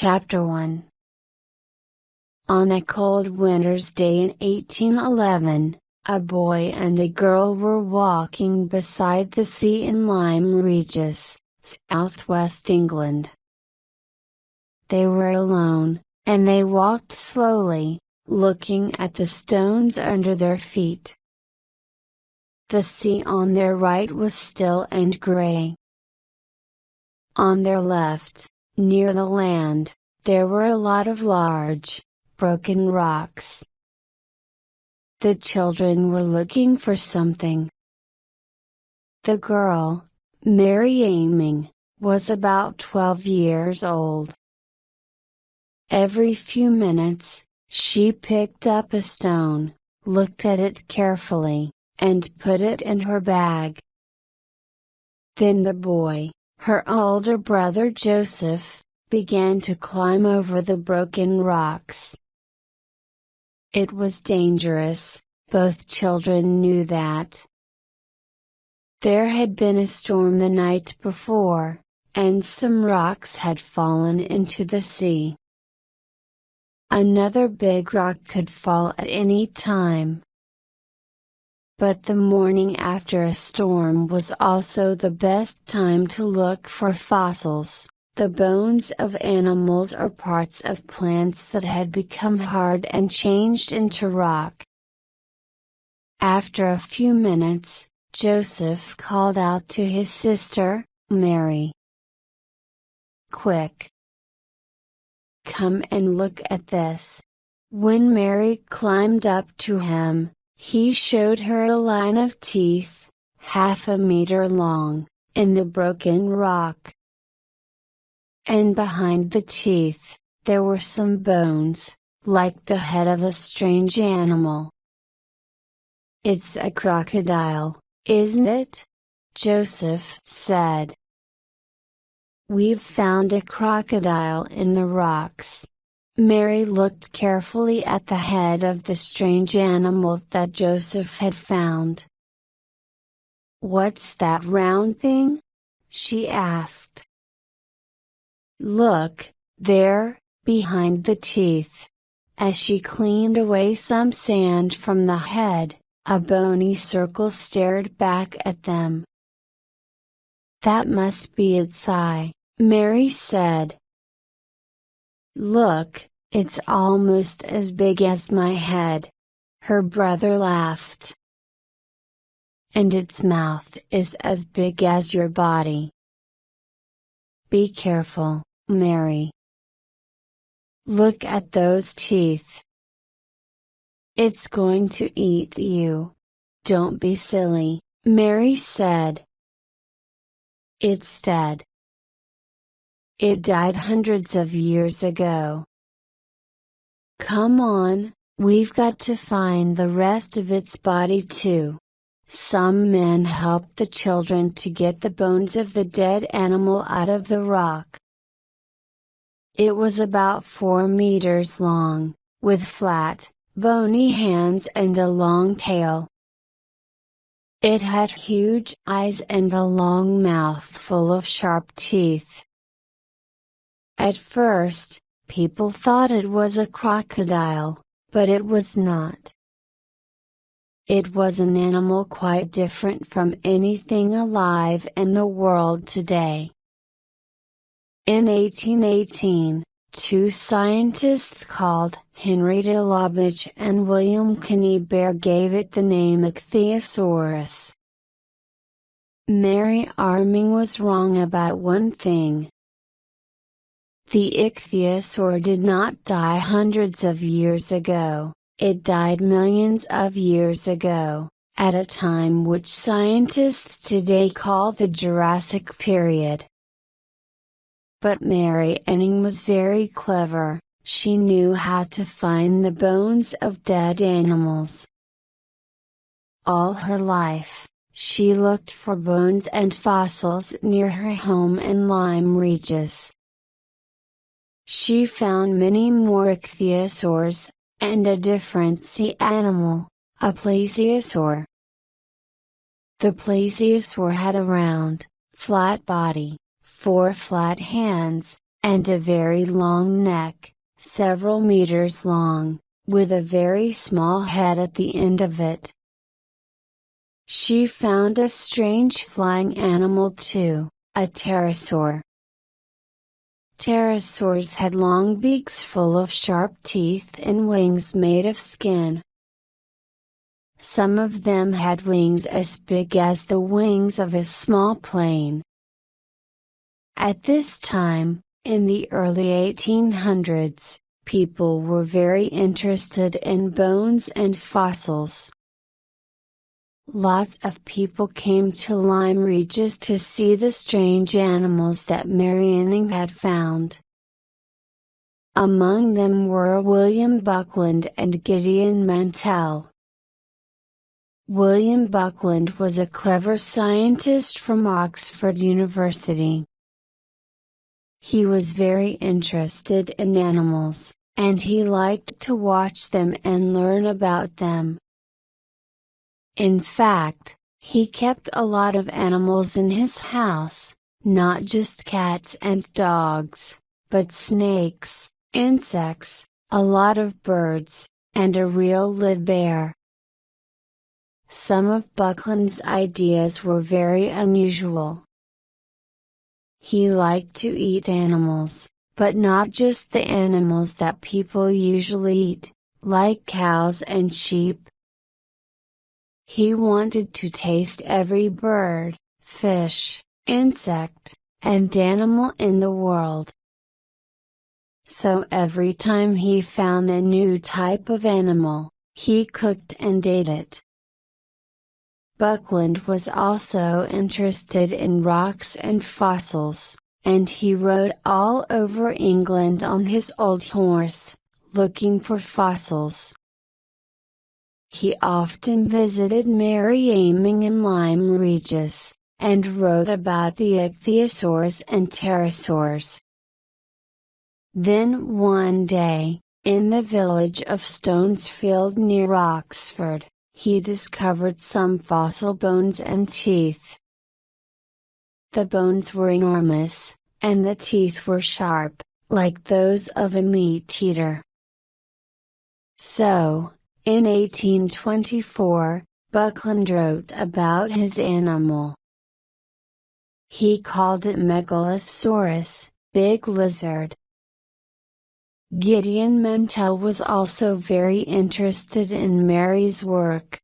Chapter 1. On a cold winter's day in 1811, a boy and a girl were walking beside the sea in Lyme Regis, southwest England. They were alone, and they walked slowly, looking at the stones under their feet. The sea on their right was still and gray. On their left, near the land, there were a lot of large, broken rocks. The children were looking for something. The girl, Mary Aiming, was about 12 years old. Every few minutes, she picked up a stone, looked at it carefully, and put it in her bag. Then the boy, her older brother Joseph, began to climb over the broken rocks. It was dangerous, both children knew that. There had been a storm the night before, and some rocks had fallen into the sea. Another big rock could fall at any time. But the morning after a storm was also the best time to look for fossils, the bones of animals or parts of plants that had become hard and changed into rock. After a few minutes, Joseph called out to his sister, Mary. "Quick! Come and look at this." When Mary climbed up to him, he showed her a line of teeth, half a meter long, in the broken rock. And behind the teeth, there were some bones, like the head of a strange animal. "It's a crocodile, isn't it?" Joseph said. "We've found a crocodile in the rocks." Mary looked carefully at the head of the strange animal that Joseph had found. "What's that round thing?" she asked. "Look, there, behind the teeth." As she cleaned away some sand from the head, a bony circle stared back at them. "That must be its eye," Mary said. "Look, it's almost as big as my head." Her brother laughed. "And its mouth is as big as your body." "Be careful, Mary. Look at those teeth. It's going to eat you." "Don't be silly," Mary said. "It's dead. It died hundreds of years ago. Come on, we've got to find the rest of its body too." Some men helped the children to get the bones of the dead animal out of the rock. It was about 4 meters long, with flat, bony hands and a long tail. It had huge eyes and a long mouth full of sharp teeth. At first, people thought it was a crocodile, but it was not. It was an animal quite different from anything alive in the world today. In 1818, 2 scientists called Henrietta Laubach and William Kniebeer gave it the name Ichthyosaurus. Mary Aiming was wrong about one thing. The ichthyosaur did not die hundreds of years ago, it died millions of years ago, at a time which scientists today call the Jurassic period. But Mary Aiming was very clever, she knew how to find the bones of dead animals. All her life, she looked for bones and fossils near her home in Lyme Regis. She found many more ichthyosaurs, and a different sea animal, a plesiosaur. The plesiosaur had a round, flat body, 4 flat hands, and a very long neck, several meters long, with a very small head at the end of it. She found a strange flying animal too, a pterosaur. Pterosaurs had long beaks full of sharp teeth and wings made of skin. Some of them had wings as big as the wings of a small plane. At this time, in the early 1800s, people were very interested in bones and fossils. Lots of people came to Lyme Regis to see the strange animals that Marianne had found. Among them were William Buckland and Gideon Mantell. William Buckland was a clever scientist from Oxford University. He was very interested in animals, and he liked to watch them and learn about them. In fact, he kept a lot of animals in his house, not just cats and dogs, but snakes, insects, a lot of birds, and a real live bear. Some of Buckland's ideas were very unusual. He liked to eat animals, but not just the animals that people usually eat, like cows and sheep. He wanted to taste every bird, fish, insect, and animal in the world. So every time he found a new type of animal, he cooked and ate it. Buckland was also interested in rocks and fossils, and he rode all over England on his old horse, looking for fossils. He often visited Mary Aiming in Lyme Regis, and wrote about the ichthyosaurs and pterosaurs. Then one day, in the village of Stonesfield near Oxford, he discovered some fossil bones and teeth. The bones were enormous, and the teeth were sharp, like those of a meat-eater. So, in 1824, Buckland wrote about his animal. He called it Megalosaurus, big lizard. Gideon Mantell was also very interested in Mary's work.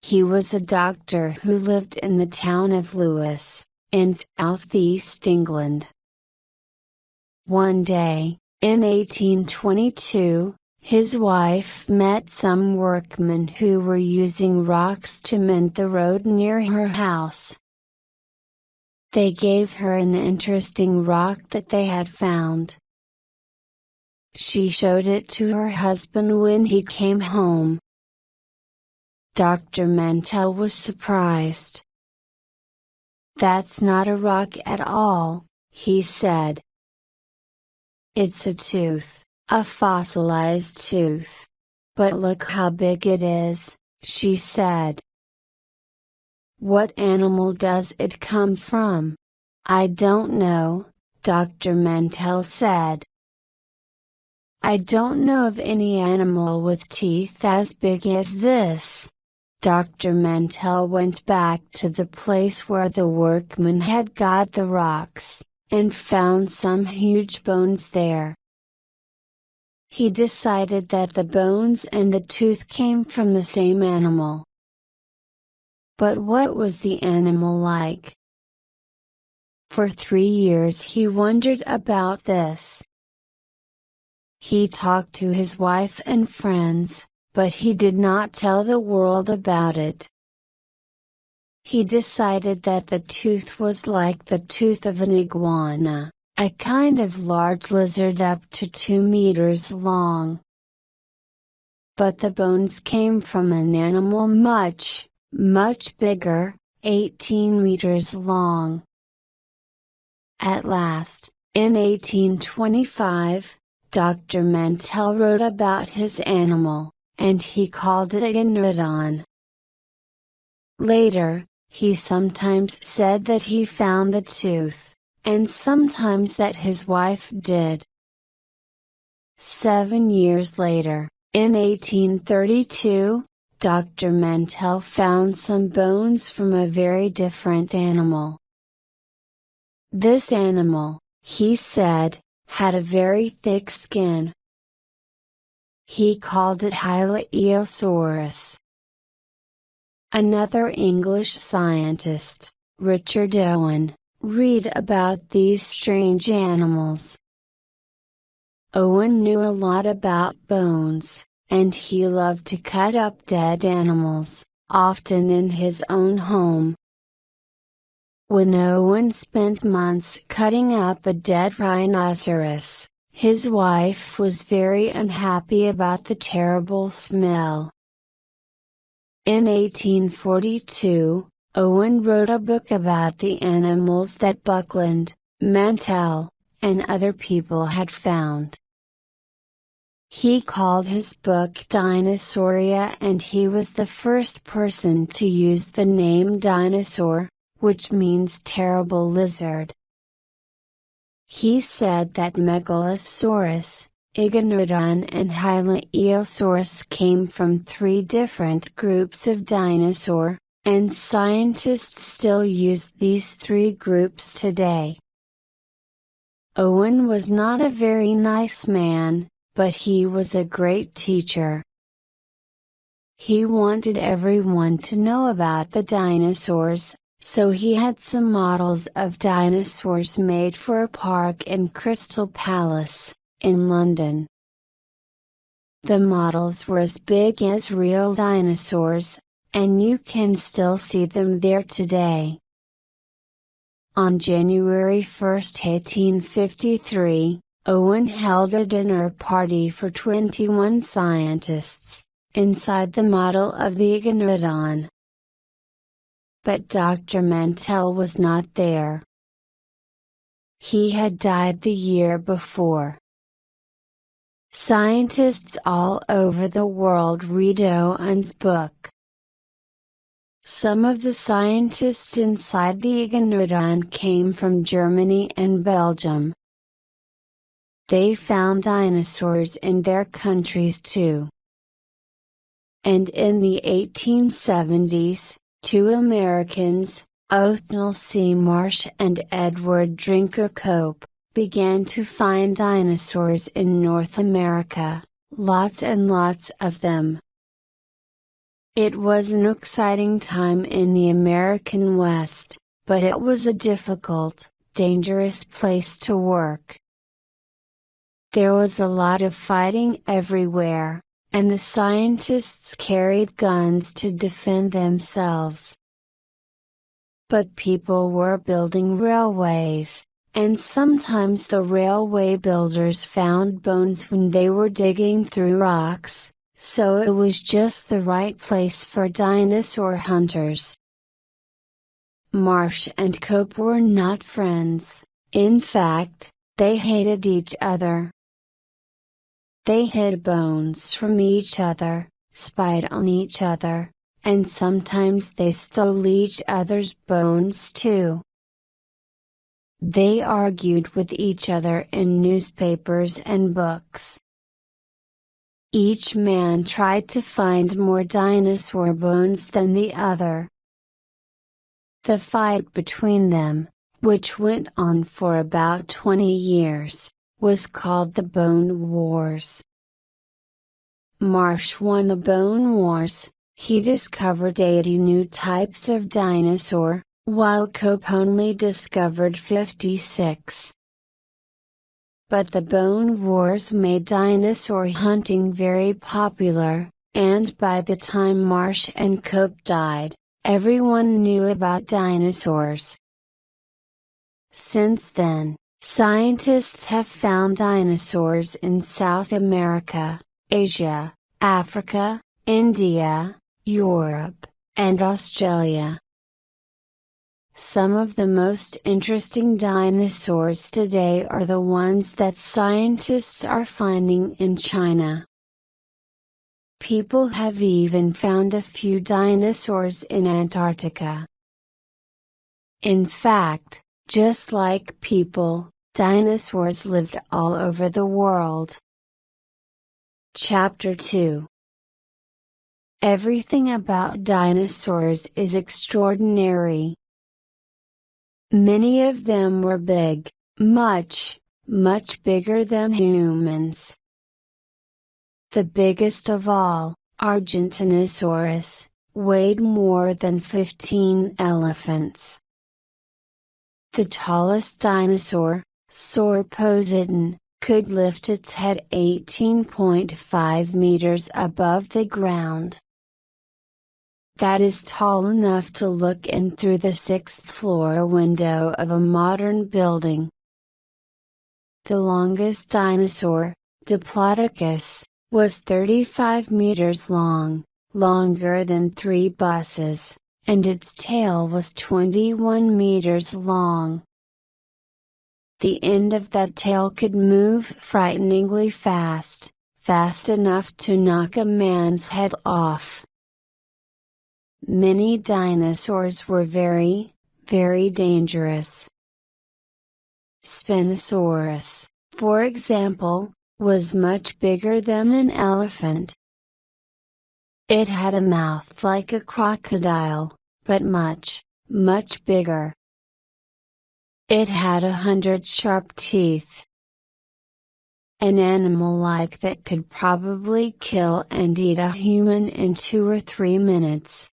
He was a doctor who lived in the town of Lewes, in southeast England. One day, in 1822, his wife met some workmen who were using rocks to mend the road near her house. They gave her an interesting rock that they had found. She showed it to her husband when he came home. Dr. Mantell was surprised. "That's not a rock at all," he said. "It's a tooth, a fossilized tooth. But look how big it is," she said. "What animal does it come from?" "I don't know," Dr. Mantell said. "I don't know of any animal with teeth as big as this." Dr. Mantell went back to the place where the workmen had got the rocks, and found some huge bones there. He decided that the bones and the tooth came from the same animal. But what was the animal like? For 3 years he wondered about this. He talked to his wife and friends, but he did not tell the world about it. He decided that the tooth was like the tooth of an iguana, a kind of large lizard up to 2 meters long. But the bones came from an animal much, much bigger, 18 meters long. At last, in 1825, Dr. Mantell wrote about his animal, and he called it a Iguanodon. Later, he sometimes said that he found the tooth, and sometimes that his wife did. 7 years later, in 1832, Dr. Mantell found some bones from a very different animal. This animal, he said, had a very thick skin. He called it IELTS. Another English scientist, Richard Owen, read about these strange animals. Owen knew a lot about bones, and he loved to cut up dead animals, often in his own home. When Owen spent months cutting up a dead rhinoceros, his wife was very unhappy about the terrible smell. In 1842, Owen wrote a book about the animals that Buckland, Mantell, and other people had found. He called his book Dinosauria, and he was the first person to use the name dinosaur, which means terrible lizard. He said that Megalosaurus, Iguanodon and Hylaeosaurus came from 3 different groups of dinosaur, and scientists still use these 3 groups today. Owen was not a very nice man, but he was a great teacher. He wanted everyone to know about the dinosaurs, so he had some models of dinosaurs made for a park in Crystal Palace, in London. The models were as big as real dinosaurs, and you can still see them there today. On January 1, 1853, Owen held a dinner party for 21 scientists, inside the model of the Iguanodon. But Dr. Mantell was not there. He had died the year before. Scientists all over the world read Owen's book. Some of the scientists inside the Iguanodon came from Germany and Belgium. They found dinosaurs in their countries too. And in the 1870s, 2 Americans, Othniel C. Marsh and Edward Drinker Cope, began to find dinosaurs in North America, lots and lots of them. It was an exciting time in the American West, but it was a difficult, dangerous place to work. There was a lot of fighting everywhere, and the scientists carried guns to defend themselves. But people were building railways, and sometimes the railway builders found bones when they were digging through rocks, so it was just the right place for dinosaur hunters. Marsh and Cope were not friends, in fact, they hated each other. They hid bones from each other, spied on each other, and sometimes they stole each other's bones too. They argued with each other in newspapers and books. Each man tried to find more dinosaur bones than the other. The fight between them, which went on for about 20 years, was called the Bone Wars. Marsh won the Bone Wars. He discovered 80 new types of dinosaur, while Cope only discovered 56. But the Bone Wars made dinosaur hunting very popular, and by the time Marsh and Cope died, everyone knew about dinosaurs. Since then, scientists have found dinosaurs in South America, Asia, Africa, India, Europe, and Australia. Some of the most interesting dinosaurs today are the ones that scientists are finding in China. People have even found a few dinosaurs in Antarctica. In fact, Just like people, dinosaurs lived all over the world. Chapter 2. Everything about dinosaurs is extraordinary. Many of them were big, much, much bigger than humans. The biggest of all, Argentinosaurus, weighed more than 15 elephants. The tallest dinosaur, Sauroposeidon, could lift its head 18.5 meters above the ground. That is tall enough to look in through the 6th-floor window of a modern building. The longest dinosaur, Diplodocus, was 35 meters long, longer than 3 buses, and its tail was 21 meters long. The end of that tail could move frighteningly fast, fast enough to knock a man's head off. Many dinosaurs were very, very dangerous. Spinosaurus, for example, was much bigger than an elephant. It had a mouth like a crocodile, but much, much bigger. It had 100 sharp teeth. An animal like that could probably kill and eat a human in 2 or 3 minutes.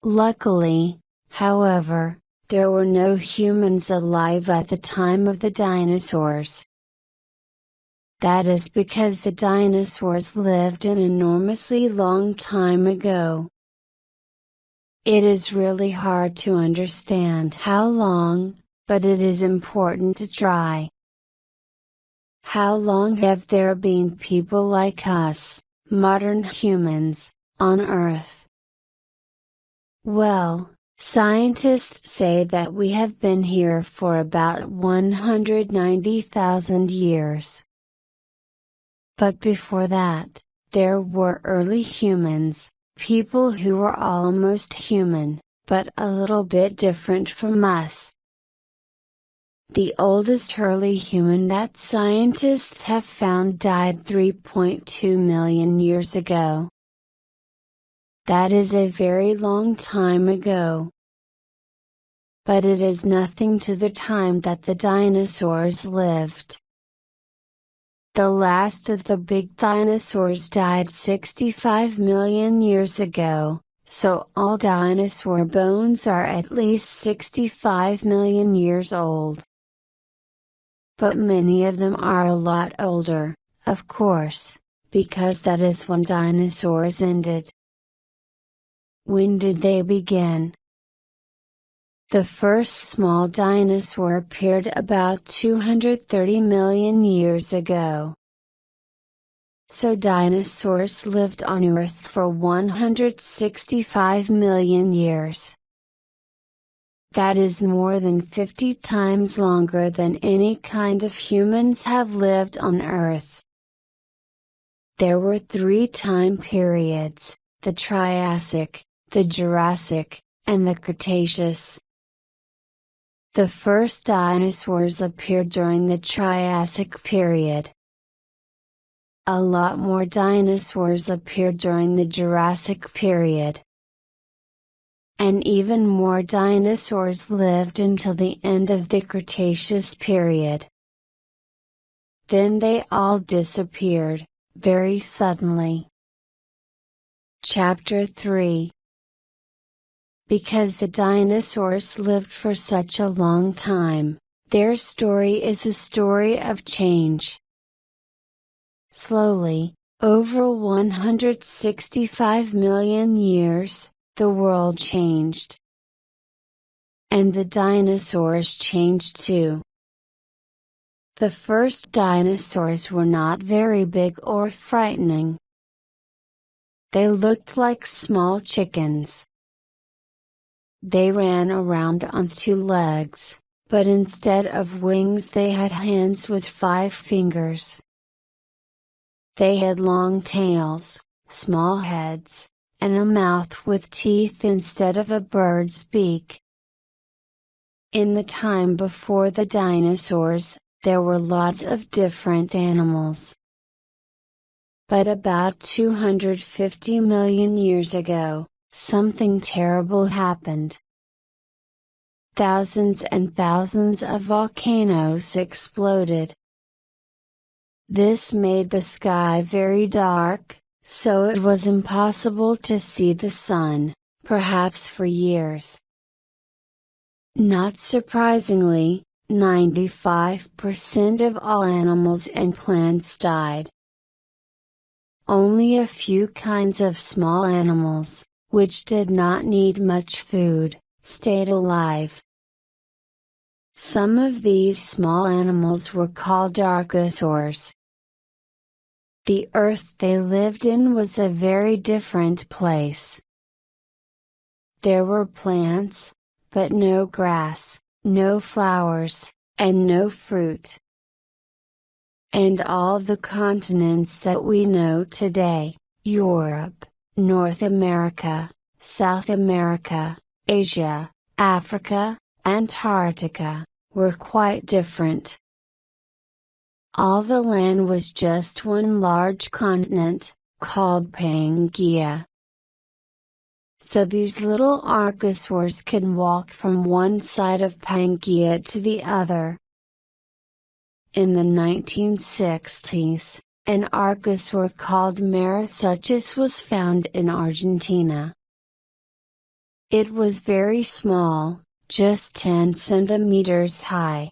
Luckily, however, there were no humans alive at the time of the dinosaurs. That is because the dinosaurs lived an enormously long time ago. It is really hard to understand how long, but it is important to try. How long have there been people like us, modern humans, on Earth? Well, scientists say that we have been here for about 190,000 years. But before that, there were early humans, people who were almost human, but a little bit different from us. The oldest early human that scientists have found died 3.2 million years ago. That is a very long time ago. But it is nothing to the time that the dinosaurs lived. The last of the big dinosaurs died 65 million years ago, so all dinosaur bones are at least 65 million years old. But many of them are a lot older, of course, because that is when dinosaurs ended. When did they begin? The first small dinosaur appeared about 230 million years ago. So dinosaurs lived on Earth for 165 million years. That is more than 50 times longer than any kind of humans have lived on Earth. There were 3 time periods, the Triassic, the Jurassic, and the Cretaceous. The first dinosaurs appeared during the Triassic period. A lot more dinosaurs appeared during the Jurassic period. And even more dinosaurs lived until the end of the Cretaceous period. Then they all disappeared, very suddenly. Chapter 3. Because the dinosaurs lived for such a long time, their story is a story of change. Slowly, over 165 million years, the world changed. And the dinosaurs changed too. The first dinosaurs were not very big or frightening. They looked like small chickens. They ran around on 2 legs, but instead of wings they had hands with 5 fingers. They had long tails, small heads, and a mouth with teeth instead of a bird's beak. In the time before the dinosaurs, there were lots of different animals. But about 250 million years ago, something terrible happened. Thousands and thousands of volcanoes exploded. This made the sky very dark, so it was impossible to see the sun, perhaps for years. Not surprisingly, 95% of all animals and plants died. Only a few kinds of small animals, which did not need much food, stayed alive. Some of these small animals were called Archosaurs. The earth they lived in was a very different place. There were plants, but no grass, no flowers, and no fruit. And all the continents that we know today, Europe, North America, South America, Asia, Africa, Antarctica, were quite different. All the land was just one large continent, called Pangaea. So these little archosaurs could walk from one side of Pangaea to the other. In the 1960s, an archosaur called Marsuchus was found in Argentina. It was very small, just 10 centimeters high.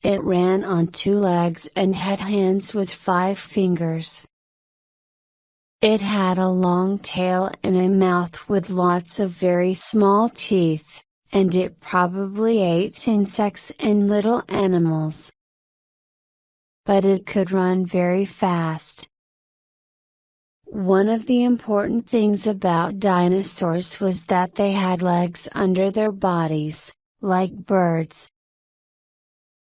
It ran on 2 legs and had hands with 5 fingers. It had a long tail and a mouth with lots of very small teeth, and it probably ate insects and little animals. But it could run very fast. One of the important things about dinosaurs was that they had legs under their bodies, like birds.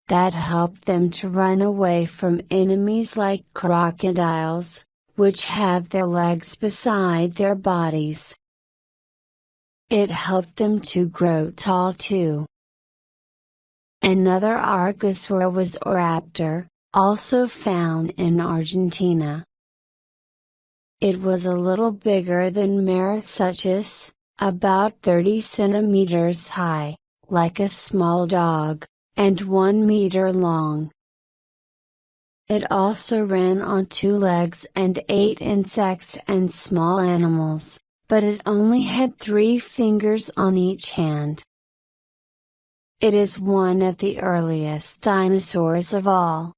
That helped them to run away from enemies like crocodiles, which have their legs beside their bodies. It helped them to grow tall too. Another archosaur was Oraptor, also found in Argentina. It was a little bigger than Marsuchus, about 30 centimeters high, like a small dog, and 1 meter long. It also ran on 2 legs and ate insects and small animals, but it only had 3 fingers on each hand. It is one of the earliest dinosaurs of all.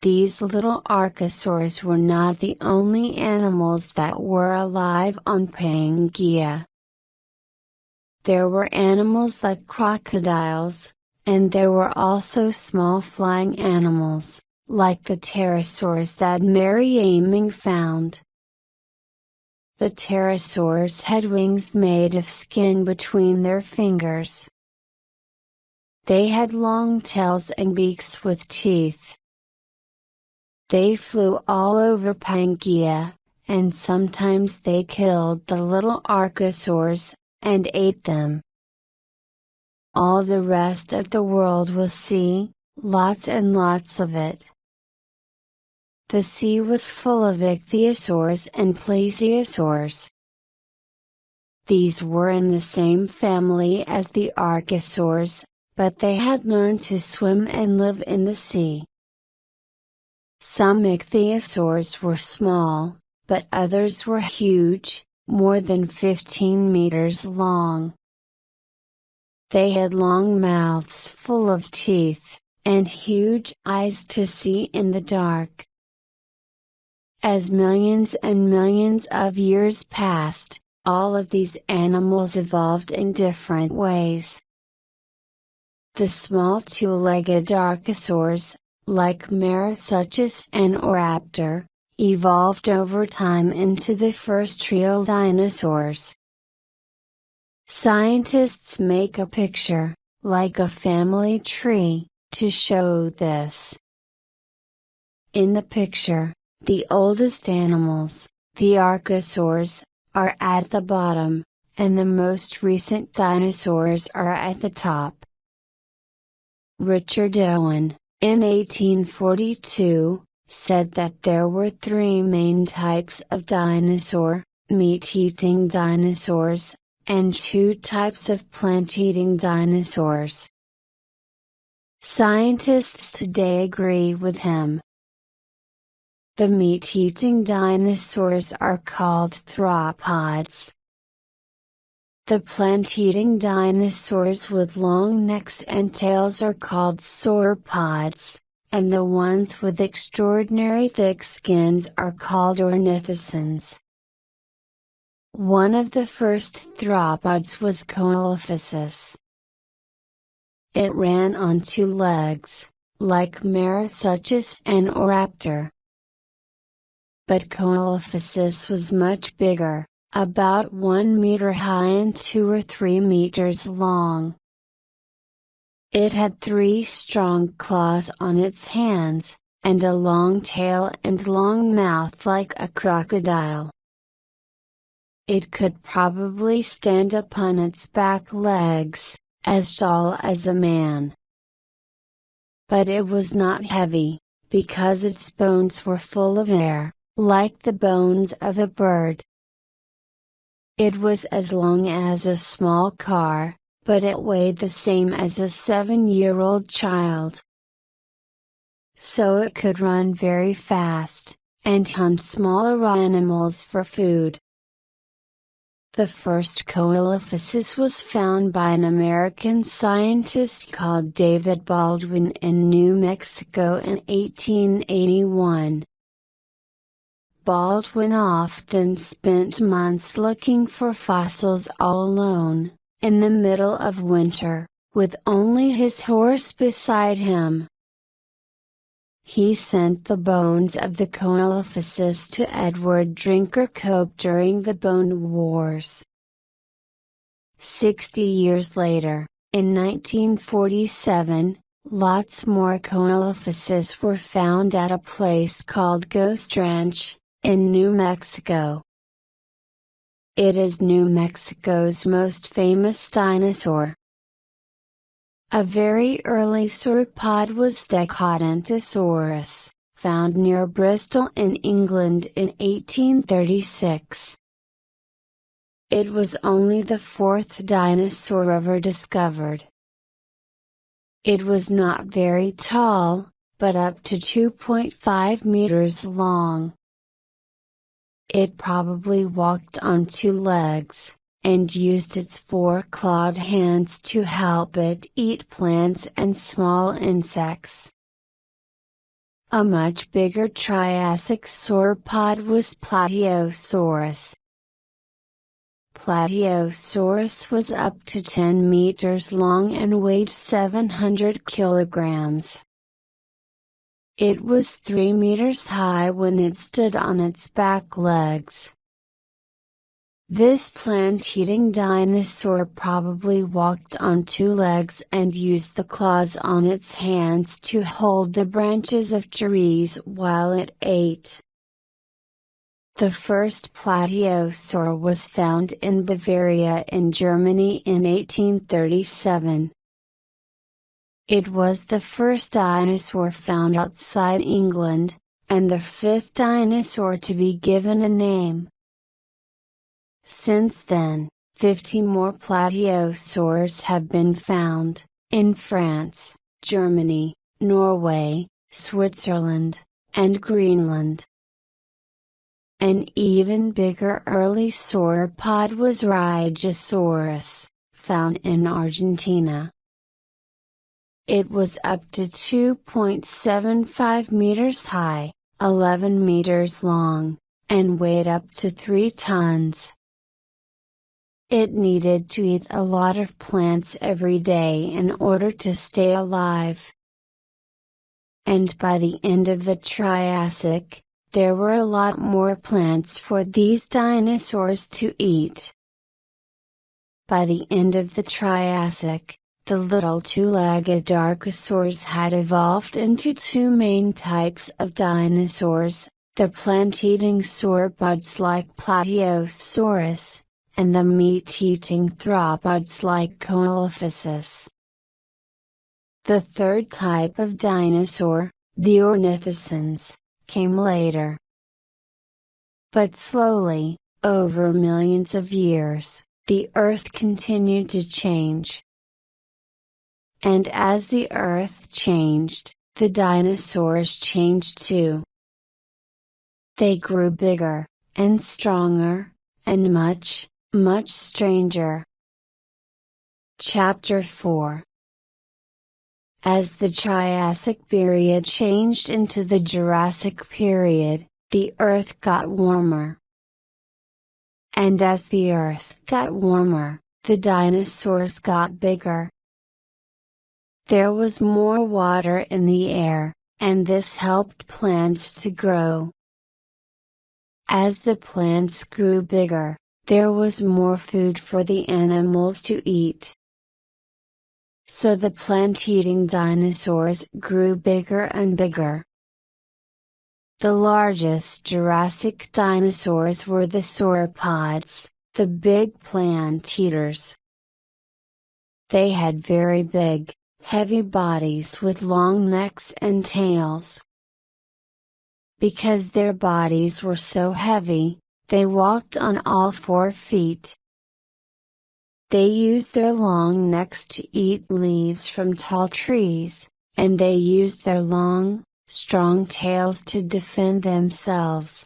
These little archosaurs were not the only animals that were alive on Pangaea. There were animals like crocodiles, and there were also small flying animals, like the pterosaurs that Mary Aming found. The pterosaurs had wings made of skin between their fingers. They had long tails and beaks with teeth. They flew all over Pangaea, and sometimes they killed the little archosaurs, and ate them. All the rest of the world was sea, lots and lots of it. The sea was full of ichthyosaurs and plesiosaurs. These were in the same family as the archosaurs, but they had learned to swim and live in the sea. Some ichthyosaurs were small, but others were huge, more than 15 meters long. They had long mouths full of teeth, and huge eyes to see in the dark. As millions and millions of years passed, all of these animals evolved in different ways. The small 2-legged archosaurs, like Marsuchus and Oraptor, evolved over time into the first real dinosaurs. Scientists make a picture, like a family tree, to show this. In the picture, the oldest animals, the archosaurs, are at the bottom, and the most recent dinosaurs are at the top. Richard Owen, in 1842, said that there were three main types of dinosaur: meat-eating dinosaurs, and two types of plant-eating dinosaurs. Scientists today agree with him. The meat-eating dinosaurs are called theropods. The plant-eating dinosaurs with long necks and tails are called sauropods, and the ones with extraordinary thick skins are called ornithocens. One of the first theropods was Coelophysis. It ran on two legs, like Marsuchus and Oraptor. But Coelophysis was much bigger, about 1 meter high and 2 or 3 meters long. It had 3 strong claws on its hands, and a long tail and long mouth like a crocodile. It could probably stand upon its back legs, as tall as a man. But it was not heavy, because its bones were full of air, like the bones of a bird. It was as long as a small car, but it weighed the same as a 7-year-old child. So it could run very fast, and hunt smaller animals for food. The first Coelophysis was found by an American scientist called David Baldwin in New Mexico in 1881. Baldwin often spent months looking for fossils all alone, in the middle of winter, with only his horse beside him. He sent the bones of the Coelophysis to Edward Drinker Cope during the Bone Wars. 60 years later, in 1947, lots more Coelophysis were found at a place called Ghost Ranch, in New Mexico. It is New Mexico's most famous dinosaur. A very early sauropod was Decodontosaurus, found near Bristol in England in 1836. It was only the fourth dinosaur ever discovered. It was not very tall, but up to 2.5 meters long. It probably walked on 2 legs, and used its 4-clawed hands to help it eat plants and small insects. A much bigger Triassic sauropod was Plateosaurus. Plateosaurus was up to 10 meters long and weighed 700 kilograms. It was 3 meters high when it stood on its back legs. This plant-eating dinosaur probably walked on 2 legs and used the claws on its hands to hold the branches of trees while it ate. The first plateosaur was found in Bavaria in Germany in 1837. It was the first dinosaur found outside England, and the 5th dinosaur to be given a name. Since then, 50 more plateosaurs have been found, in France, Germany, Norway, Switzerland, and Greenland. An even bigger early sauropod was Rhedosaurus, found in Argentina. It was up to 2.75 meters high, 11 meters long, and weighed up to 3 tons. It needed to eat a lot of plants every day in order to stay alive. And by the end of the Triassic, there were a lot more plants for these dinosaurs to eat. By the end of the Triassic, the little 2-legged archosaurs had evolved into 2 main types of dinosaurs, the plant-eating sauropods like Plateosaurus, and the meat-eating theropods like Coelophysis. The third type of dinosaur, the ornithocens, came later. But slowly, over millions of years, the Earth continued to change. And as the Earth changed, the dinosaurs changed too. They grew bigger, and stronger, and much, much stranger. Chapter 4. As the Triassic period changed into the Jurassic period, the Earth got warmer. And as the Earth got warmer, the dinosaurs got bigger. There was more water in the air, and this helped plants to grow. As the plants grew bigger, there was more food for the animals to eat. So the plant-eating dinosaurs grew bigger and bigger. The largest Jurassic dinosaurs were the sauropods, the big plant eaters. They had very big, heavy bodies with long necks and tails. Because their bodies were so heavy, they walked on all 4 feet. They used their long necks to eat leaves from tall trees, and they used their long, strong tails to defend themselves.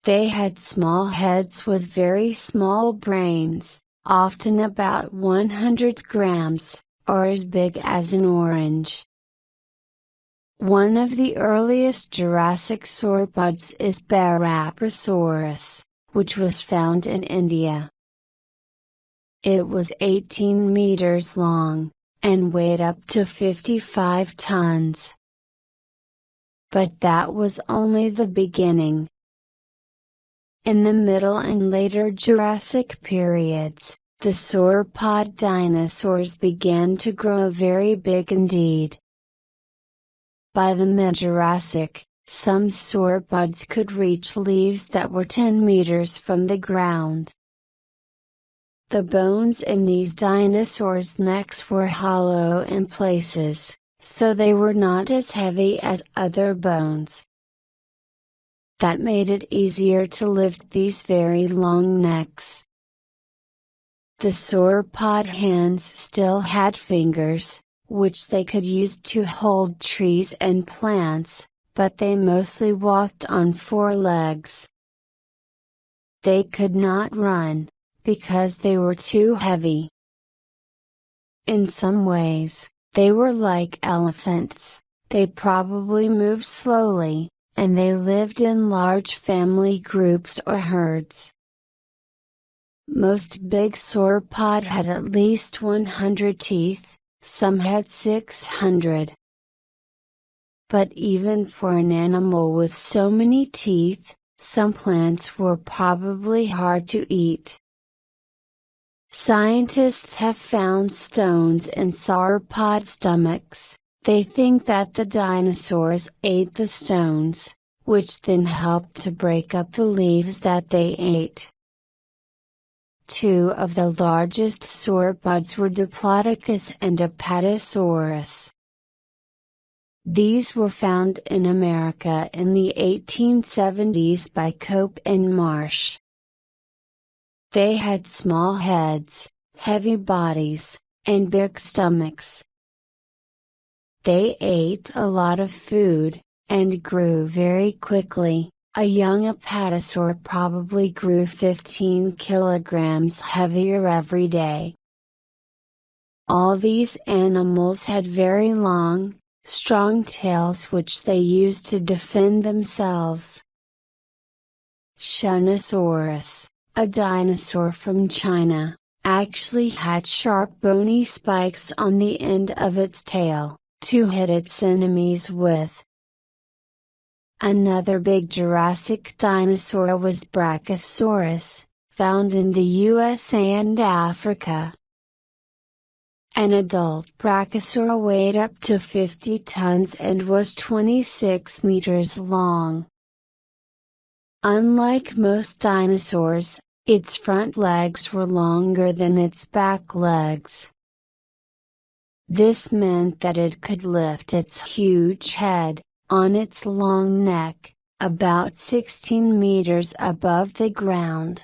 They had small heads with very small brains, often about 100 grams, or as big as an orange. One of the earliest Jurassic sauropods is Barapasaurus, which was found in India. It was 18 meters long, and weighed up to 55 tons. But that was only the beginning. In the Middle and later Jurassic periods, the sauropod dinosaurs began to grow very big indeed. By the mid-Jurassic, some sauropods could reach leaves that were 10 meters from the ground. The bones in these dinosaurs' necks were hollow in places, so they were not as heavy as other bones. That made it easier to lift these very long necks. The sauropod hands still had fingers, which they could use to hold trees and plants, but they mostly walked on 4 legs. They could not run, because they were too heavy. In some ways, they were like elephants. They probably moved slowly, and they lived in large family groups or herds. Most big sauropod had at least 100 teeth, some had 600. But even for an animal with so many teeth, some plants were probably hard to eat. Scientists have found stones in sauropod stomachs. They think that the dinosaurs ate the stones, which then helped to break up the leaves that they ate. 2 of the largest sauropods were Diplodocus and Apatosaurus. These were found in America in the 1870s by Cope and Marsh. They had small heads, heavy bodies, and big stomachs. They ate a lot of food, and grew very quickly. A young apatosaur probably grew 15 kilograms heavier every day. All these animals had very long, strong tails which they used to defend themselves. Shunosaurus, a dinosaur from China, actually had sharp bony spikes on the end of its tail, to hit its enemies with. Another big Jurassic dinosaur was Brachiosaurus, found in the USA and Africa. An adult brachiosaur weighed up to 50 tons and was 26 meters long. Unlike most dinosaurs, Its front legs were longer than its back legs. This meant that it could lift its huge head, on its long neck, about 16 meters above the ground.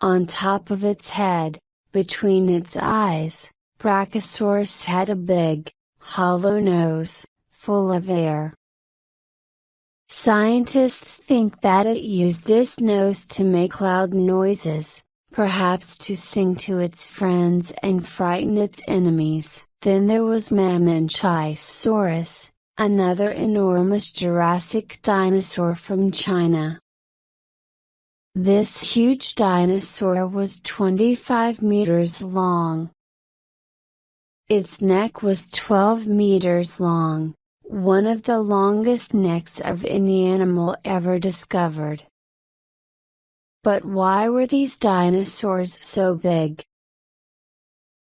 On top of its head, between its eyes, Brachiosaurus had a big, hollow nose, full of air. Scientists think that it used this nose to make loud noises, perhaps to sing to its friends and frighten its enemies. Then there was Mamenchisaurus, another enormous Jurassic dinosaur from China. This huge dinosaur was 25 meters long. Its neck was 12 meters long, one of the longest necks of any animal ever discovered. But why were these dinosaurs so big?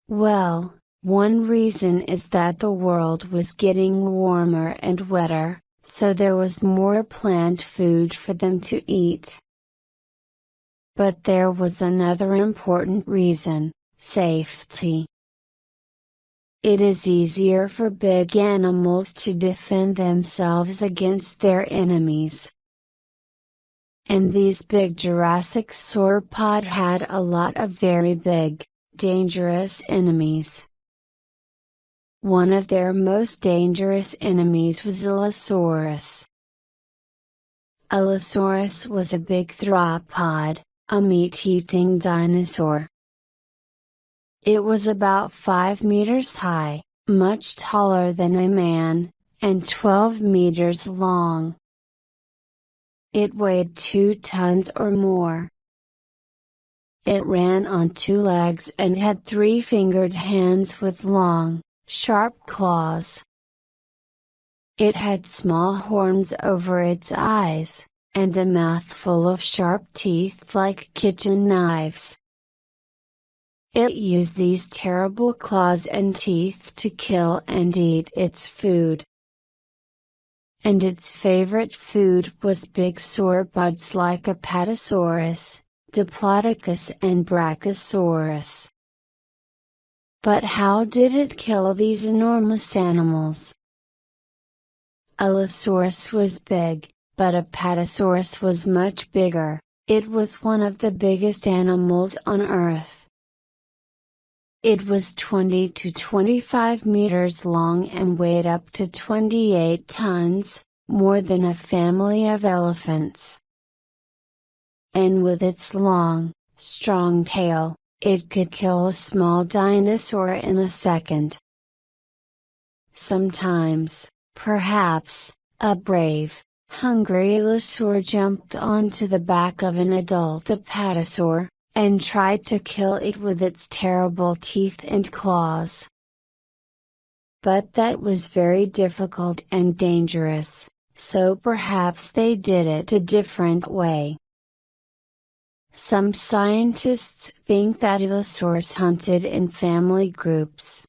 Well, one reason is that the world was getting warmer and wetter, so there was more plant food for them to eat. But there was another important reason: safety. It is easier for big animals to defend themselves against their enemies. And these big Jurassic sauropods had a lot of very big, dangerous enemies. One of their most dangerous enemies was Allosaurus. Allosaurus was a big theropod, a meat-eating dinosaur. It was about 5 meters high, much taller than a man, and 12 meters long. It weighed 2 tons or more. It ran on 2 legs and had 3-fingered hands with long, sharp claws. It had small horns over its eyes, and a mouth full of sharp teeth like kitchen knives. It used these terrible claws and teeth to kill and eat its food. And its favorite food was big sauropods like Apatosaurus, Diplodocus and Brachiosaurus. But how did it kill these enormous animals? Allosaurus was big, but Apatosaurus was much bigger. It was one of the biggest animals on Earth. It was 20 to 25 meters long and weighed up to 28 tons, more than a family of elephants. And with its long, strong tail, it could kill a small dinosaur in a second. Sometimes, perhaps, a brave, hungry allosaur jumped onto the back of an adult apatosaur, and tried to kill it with its terrible teeth and claws. But that was very difficult and dangerous, so perhaps they did it a different way. Some scientists think that allosaurs hunted in family groups.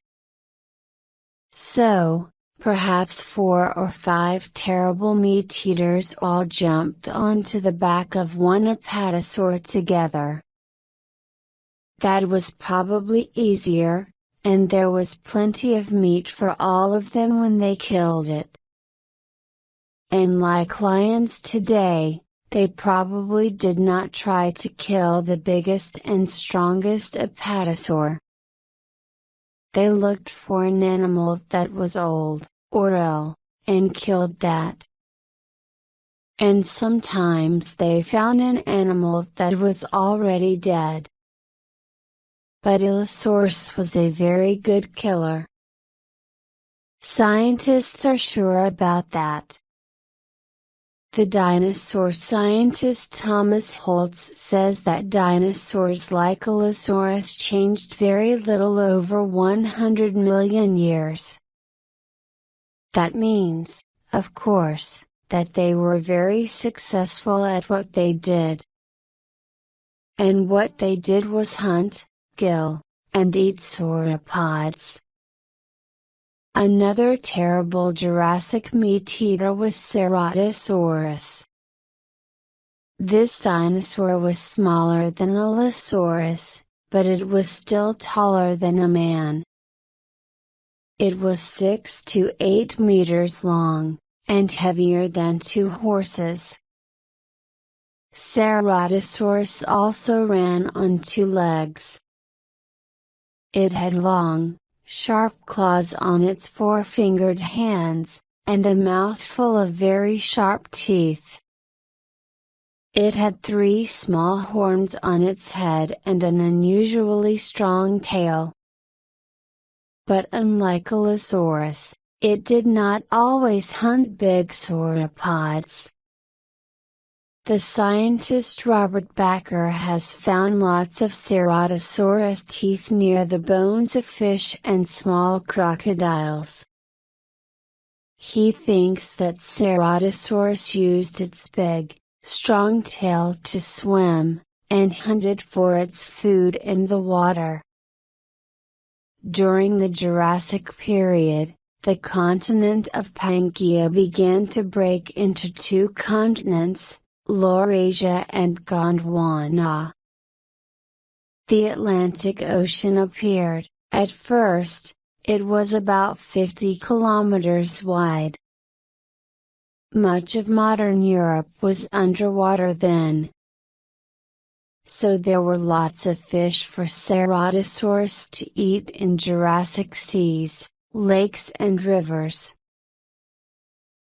So, perhaps 4 or 5 terrible meat-eaters all jumped onto the back of one apatosaur together. That was probably easier, and there was plenty of meat for all of them when they killed it. And like lions today, they probably did not try to kill the biggest and strongest apatosaur. They looked for an animal that was old, or ill, and killed that. And sometimes they found an animal that was already dead. But Allosaurus was a very good killer. Scientists are sure about that. The dinosaur scientist Thomas Holtz says that dinosaurs like Allosaurus changed very little over 100 million years. That means, of course, that they were very successful at what they did. And what they did was hunt, kill, and eat sauropods. Another terrible Jurassic meat-eater was Ceratosaurus. This dinosaur was smaller than a Allosaurus, but it was still taller than a man. It was 6 to 8 meters long, and heavier than 2 horses. Ceratosaurus also ran on 2 legs. It had long, sharp claws on its 4-fingered hands, and a mouth full of very sharp teeth. It had 3 small horns on its head and an unusually strong tail. But unlike Allosaurus, it did not always hunt big sauropods. The scientist Robert Bakker has found lots of Ceratosaurus teeth near the bones of fish and small crocodiles. He thinks that Ceratosaurus used its big, strong tail to swim, and hunted for its food in the water. During the Jurassic period, the continent of Pangaea began to break into 2 continents, Laurasia and Gondwana. The Atlantic Ocean appeared. At first, it was about 50 kilometers wide. Much of modern Europe was underwater then. So there were lots of fish for Ceratosaurus to eat in Jurassic seas, lakes and rivers.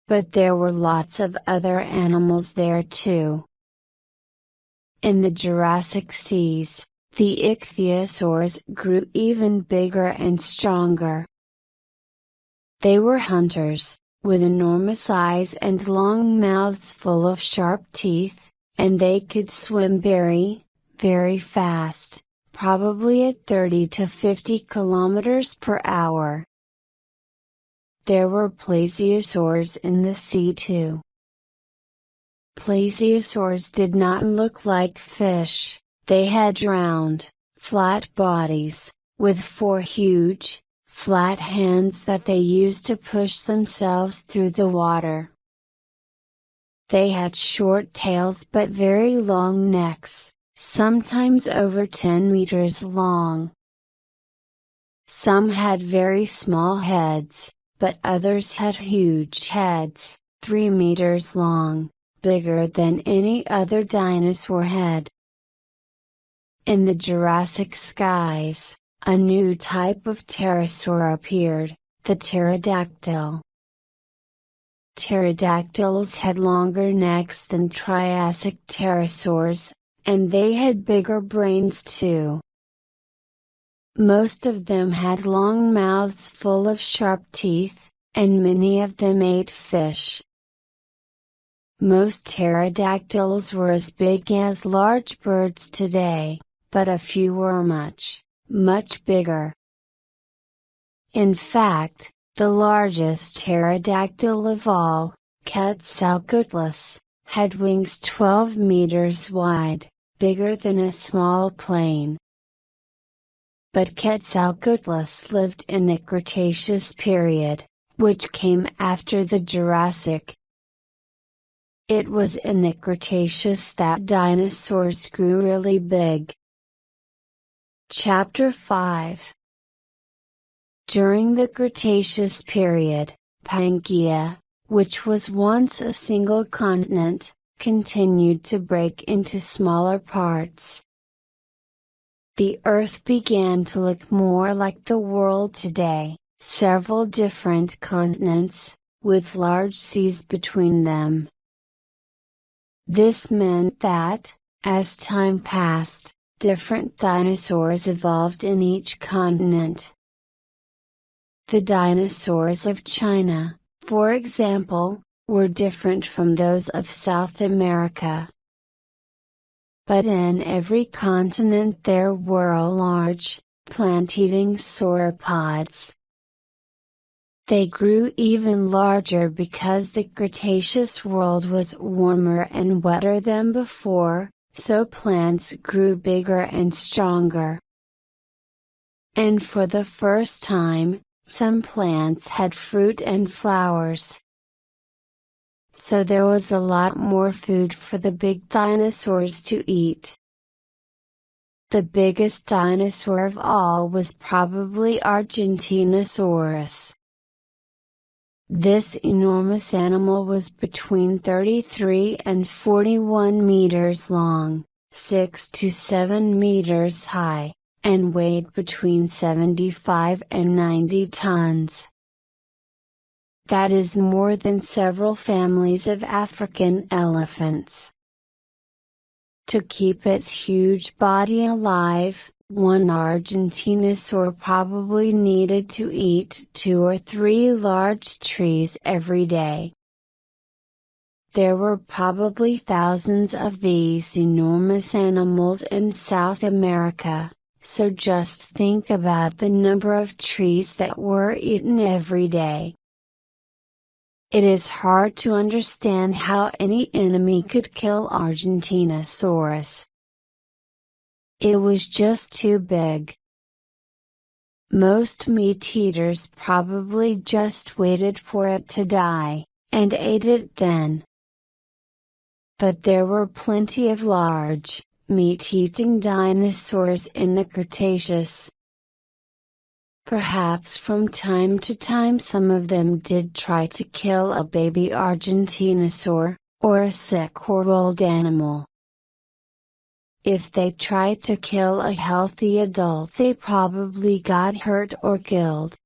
But there were lots of other animals there too. In the Jurassic seas, the ichthyosaurs grew even bigger and stronger. They were hunters, with enormous eyes and long mouths full of sharp teeth, and they could swim very, very fast, probably at 30 to 50 kilometers per hour. There were plesiosaurs in the sea too. Plesiosaurs did not look like fish, they had round, flat bodies, with 4 huge, flat hands that they used to push themselves through the water. They had short tails but very long necks, sometimes over 10 meters long. Some had very small heads, but others had huge heads, 3 meters long, bigger than any other dinosaur head. In the Jurassic skies, a new type of pterosaur appeared, the pterodactyl. Pterodactyls had longer necks than Triassic pterosaurs, and they had bigger brains too. Most of them had long mouths full of sharp teeth, and many of them ate fish. Most pterodactyls were as big as large birds today, but a few were much, much bigger. In fact, the largest pterodactyl of all, Quetzalcoatlus, had wings 12 meters wide, bigger than a small plane. But Quetzalcoatlus lived in the Cretaceous period, which came after the Jurassic. It was in the Cretaceous that dinosaurs grew really big. Chapter 5. During the Cretaceous period, Pangaea, which was once a single continent, continued to break into smaller parts. The Earth began to look more like the world today, several different continents, with large seas between them. This meant that, as time passed, different dinosaurs evolved in each continent. The dinosaurs of China, for example, were different from those of South America. But in every continent there were large, plant-eating sauropods. They grew even larger because the Cretaceous world was warmer and wetter than before, so plants grew bigger and stronger. And for the first time, some plants had fruit and flowers. so there was a lot more food for the big dinosaurs to eat. The biggest dinosaur of all was probably Argentinosaurus. This enormous animal was between 33 and 41 meters long, 6 to 7 meters high, and weighed between 75 and 90 tons. That is more than several families of African elephants. To keep its huge body alive, one Argentinosaur probably needed to eat 2 or 3 large trees every day. There were probably thousands of these enormous animals in South America, so just think about the number of trees that were eaten every day. It is hard to understand how any enemy could kill Argentinosaurus. It was just too big. Most meat-eaters probably just waited for it to die, and ate it then. But there were plenty of large, meat-eating dinosaurs in the Cretaceous. Perhaps from time to time some of them did try to kill a baby Argentinosaur, or a sick or old animal. If they tried to kill a healthy adult they probably got hurt or killed.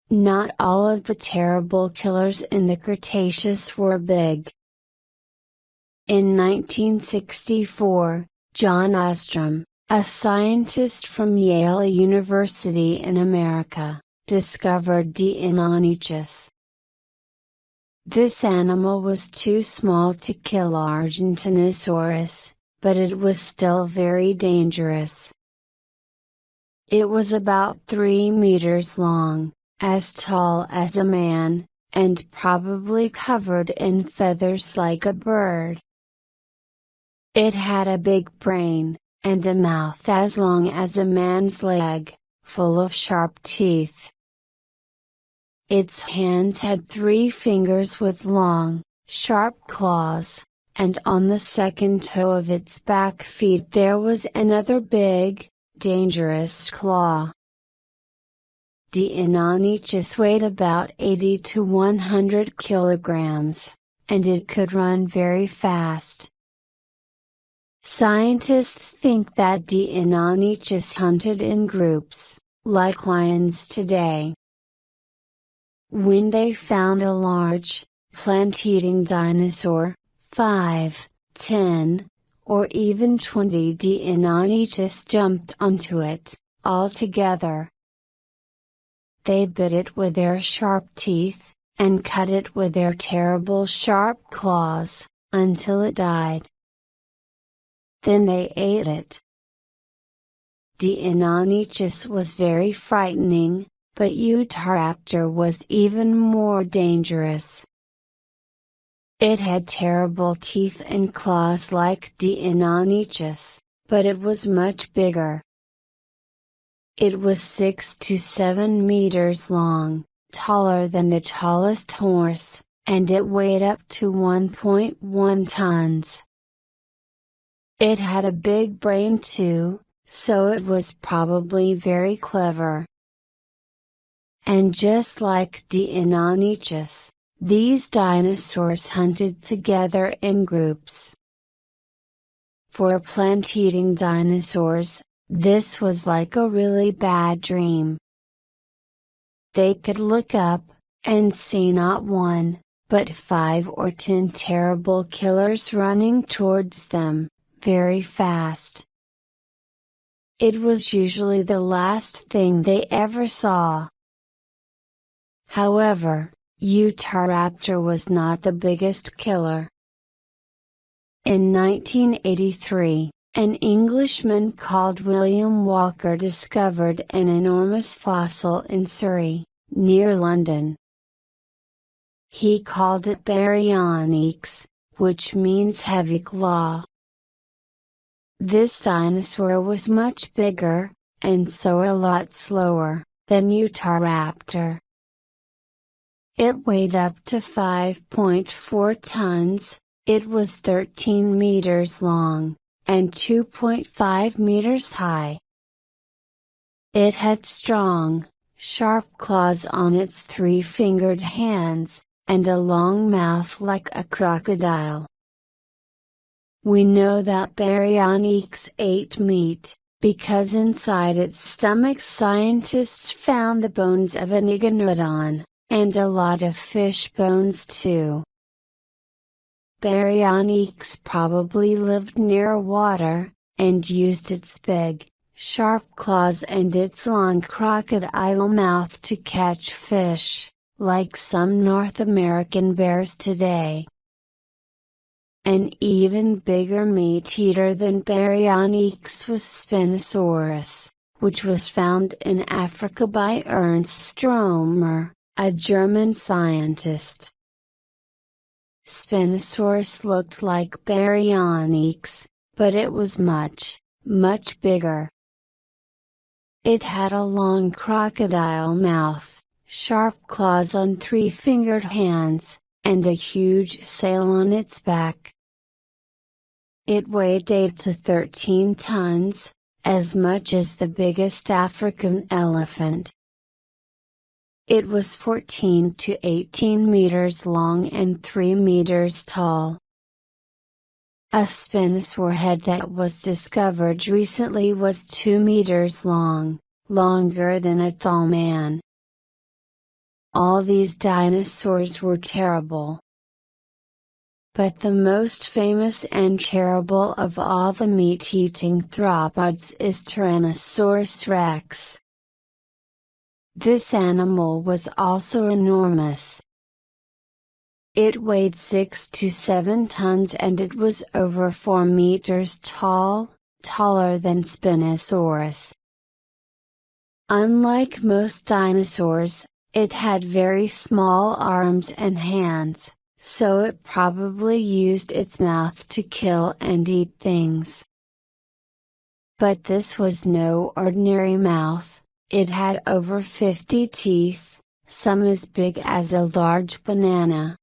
Not all of the terrible killers in the Cretaceous were big. In 1964, John Ostrom, a scientist from Yale University in America, discovered Deinonychus. This animal was too small to kill Argentinosaurus, but it was still very dangerous. It was about 3 meters long, as tall as a man, and probably covered in feathers like a bird. It had a big brain, and a mouth as long as a man's leg, full of sharp teeth. Its hands had 3 fingers with long, sharp claws, and on the second toe of its back feet there was another big, dangerous claw. Deinonychus weighed about 80 to 100 kilograms, and it could run very fast. Scientists think that Deinonychus hunted in groups, like lions today. When they found a large, plant-eating dinosaur, 5, 10, or even 20 Deinonychus jumped onto it, all together. They bit it with their sharp teeth, and cut it with their terrible sharp claws, until it died. Then they ate it. Deinonychus was very frightening, but Utahraptor was even more dangerous. It had terrible teeth and claws like Deinonychus, but it was much bigger. It was 6 to 7 meters long, taller than the tallest horse, and it weighed up to 1.1 tons. It had a big brain too, so it was probably very clever. And just like Deinonychus, these dinosaurs hunted together in groups. For plant-eating dinosaurs, this was like a really bad dream. They could look up, and see not 1, but 5 or 10 terrible killers running towards them, very fast. It was usually the last thing they ever saw. However, Utahraptor was not the biggest killer. In 1983, an Englishman called William Walker discovered an enormous fossil in Surrey, near London. He called it Baryonyx, which means heavy claw. This dinosaur was much bigger, and so a lot slower, than Utahraptor. It weighed up to 5.4 tons, it was 13 meters long, and 2.5 meters high. It had strong, sharp claws on its three-fingered hands, and a long mouth like a crocodile. We know that Baryonyx ate meat, because inside its stomach scientists found the bones of an iguanodon, and a lot of fish bones too. Baryonyx probably lived near water, and used its big, sharp claws and its long crocodile mouth to catch fish, like some North American bears today. An even bigger meat-eater than Baryonyx was Spinosaurus, which was found in Africa by Ernst Stromer, a German scientist. Spinosaurus looked like Baryonyx, but it was much, much bigger. It had a long crocodile mouth, sharp claws on three-fingered hands, and a huge sail on its back. It weighed 8 to 13 tons, as much as the biggest African elephant. It was 14 to 18 meters long and 3 meters tall. A spinosaur head that was discovered recently was 2 meters long, longer than a tall man. All these dinosaurs were terrible. But the most famous and terrible of all the meat-eating theropods is Tyrannosaurus rex. This animal was also enormous. It weighed 6 to 7 tons and it was over 4 meters tall, taller than Spinosaurus. Unlike most dinosaurs, it had very small arms and hands, so it probably used its mouth to kill and eat things. But this was no ordinary mouth, it had over 50 teeth, some as big as a large banana.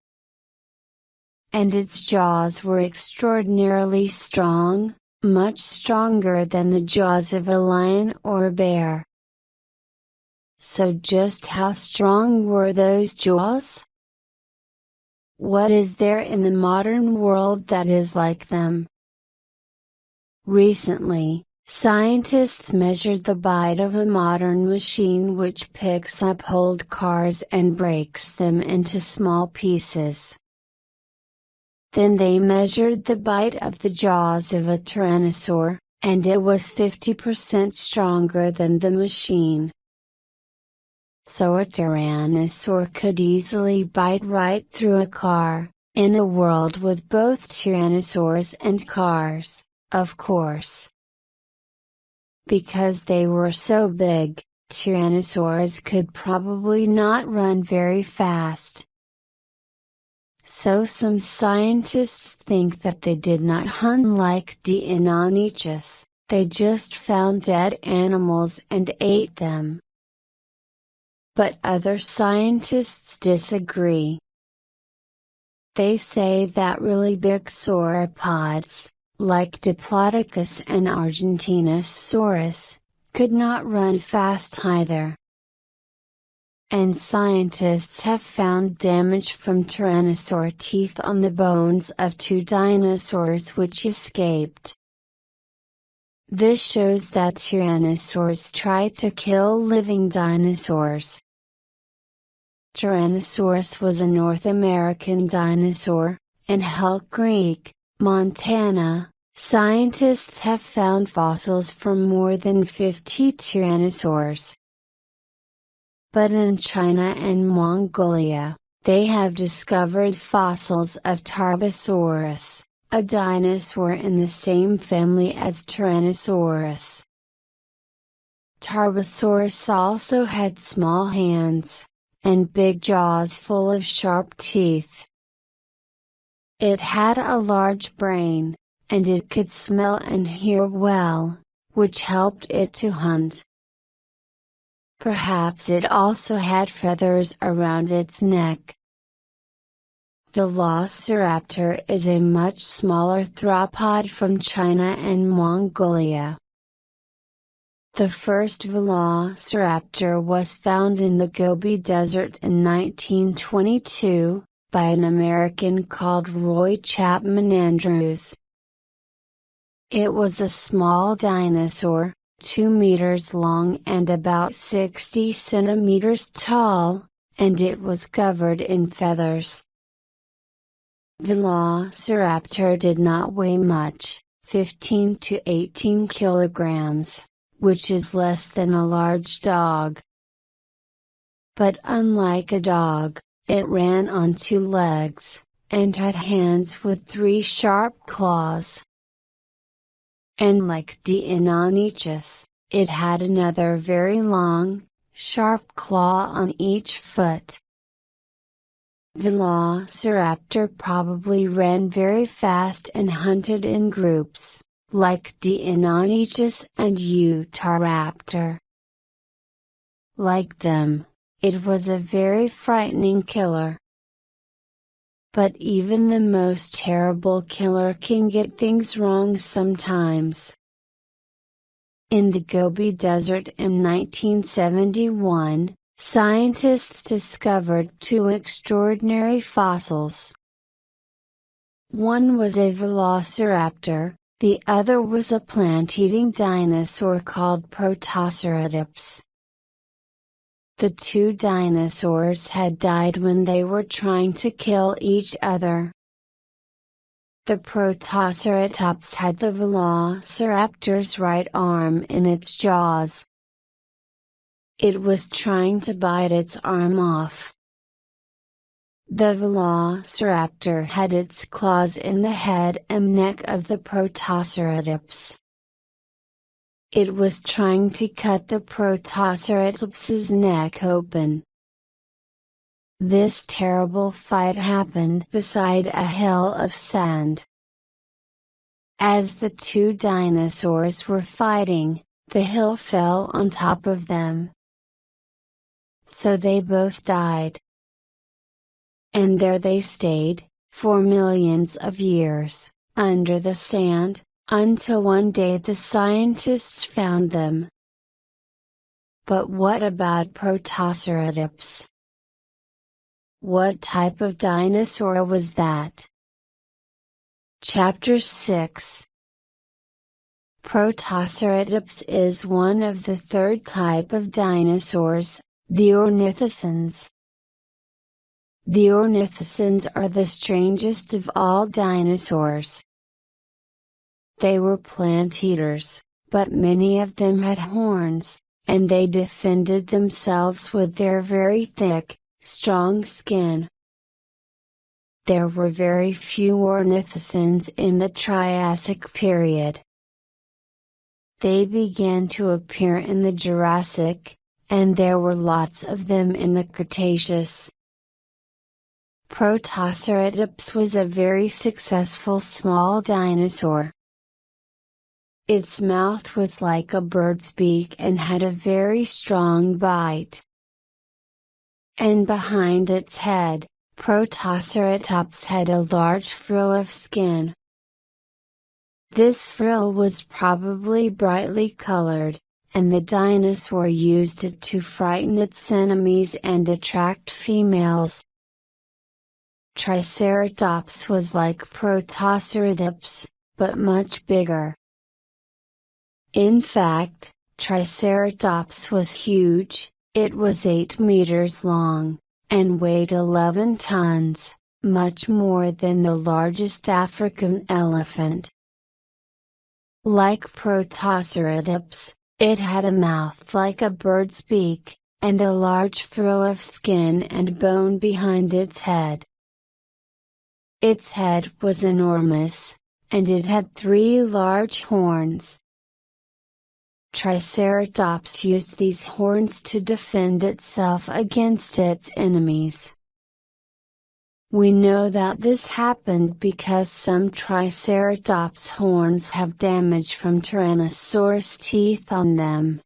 And its jaws were extraordinarily strong, much stronger than the jaws of a lion or a bear. So just how strong were those jaws? What is there in the modern world that is like them? Recently, scientists measured the bite of a modern machine which picks up old cars and breaks them into small pieces. Then they measured the bite of the jaws of a tyrannosaur, and it was 50% stronger than the machine. So a tyrannosaur could easily bite right through a car, in a world with both tyrannosaurs and cars, of course. Because they were so big, tyrannosaurs could probably not run very fast. So some scientists think that they did not hunt like Deinonychus, they just found dead animals and ate them. But other scientists disagree. They say that really big sauropods, like Diplodocus and Argentinosaurus, could not run fast either. And scientists have found damage from tyrannosaur teeth on the bones of 2 dinosaurs which escaped. This shows that tyrannosaurs tried to kill living dinosaurs. Tyrannosaurus was a North American dinosaur. In Elk Creek, Montana, scientists have found fossils from more than 50 tyrannosaurs. But in China and Mongolia, they have discovered fossils of Tarbosaurus, a dinosaur in the same family as Tyrannosaurus. Tarbosaurus also had small hands, and big jaws full of sharp teeth. It had a large brain, and it could smell and hear well, which helped it to hunt. Perhaps it also had feathers around its neck. Velociraptor is a much smaller theropod from China and Mongolia. The first velociraptor was found in the Gobi Desert in 1922, by an American called Roy Chapman Andrews. It was a small dinosaur, 2 meters long and about 60 centimeters tall, and it was covered in feathers. Velociraptor did not weigh much, 15 to 18 kilograms, which is less than a large dog. But unlike a dog, it ran on 2 legs, and had hands with 3 sharp claws. And like Deinonychus, it had another very long, sharp claw on each foot. Velociraptor probably ran very fast and hunted in groups, like Deinonychus and Utahraptor. Like them, it was a very frightening killer. But even the most terrible killer can get things wrong sometimes. In the Gobi Desert in 1971, scientists discovered 2 extraordinary fossils. One was a velociraptor, the other was a plant-eating dinosaur called Protoceratops. The 2 dinosaurs had died when they were trying to kill each other. The Protoceratops had the velociraptor's right arm in its jaws. It was trying to bite its arm off. The velociraptor had its claws in the head and neck of the Protoceratops. It was trying to cut the Protoceratops's neck open. This terrible fight happened beside a hill of sand. As the 2 dinosaurs were fighting, the hill fell on top of them. So they both died. And there they stayed, for millions of years, under the sand, until one day the scientists found them. But what about Protoceratops? What type of dinosaur was that? Chapter 6. Protoceratops is one of the 3rd type of dinosaurs, the ornithocens. The ornithocens are the strangest of all dinosaurs. They were plant eaters, but many of them had horns, and they defended themselves with their very thick, strong skin. There were very few ornithocens in the Triassic period. They began to appear in the Jurassic, and there were lots of them in the Cretaceous. Protoceratops was a very successful small dinosaur. Its mouth was like a bird's beak and had a very strong bite. And behind its head, Protoceratops had a large frill of skin. This frill was probably brightly colored, and the dinosaur used it to frighten its enemies and attract females. Triceratops was like Protoceratops, but much bigger. In fact, Triceratops was huge. It was 8 meters long, and weighed 11 tons, much more than the largest African elephant. Like Protoceratops, it had a mouth like a bird's beak, and a large frill of skin and bone behind its head. Its head was enormous, and it had 3 large horns. Triceratops used these horns to defend itself against its enemies. We know that this happened because some Triceratops horns have damage from Tyrannosaurus teeth on them.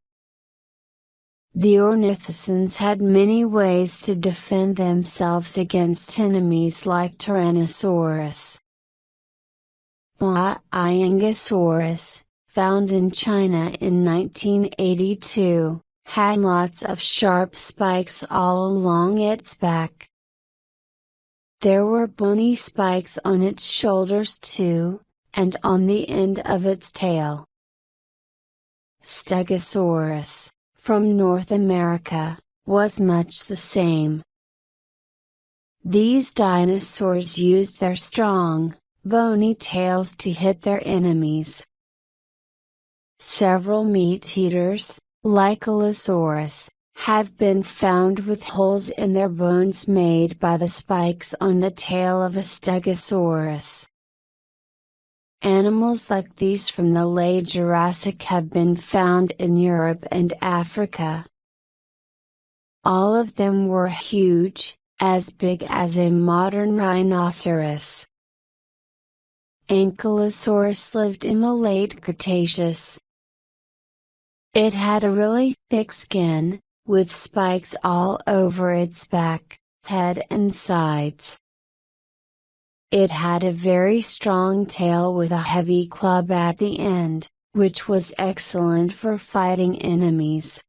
The ornithopsians had many ways to defend themselves against enemies like Tyrannosaurus. Iengosaurus, found in China in 1982, had lots of sharp spikes all along its back. There were bony spikes on its shoulders too, and on the end of its tail. Stegosaurus, from North America, was much the same. These dinosaurs used their strong, bony tails to hit their enemies. Several meat-eaters, like Allosaurus, have been found with holes in their bones made by the spikes on the tail of a Stegosaurus. Animals like these from the late Jurassic have been found in Europe and Africa. All of them were huge, as big as a modern rhinoceros. Ankylosaurus lived in the late Cretaceous. It had a really thick skin, with spikes all over its back, head and sides. It had a very strong tail with a heavy club at the end, which was excellent for fighting enemies.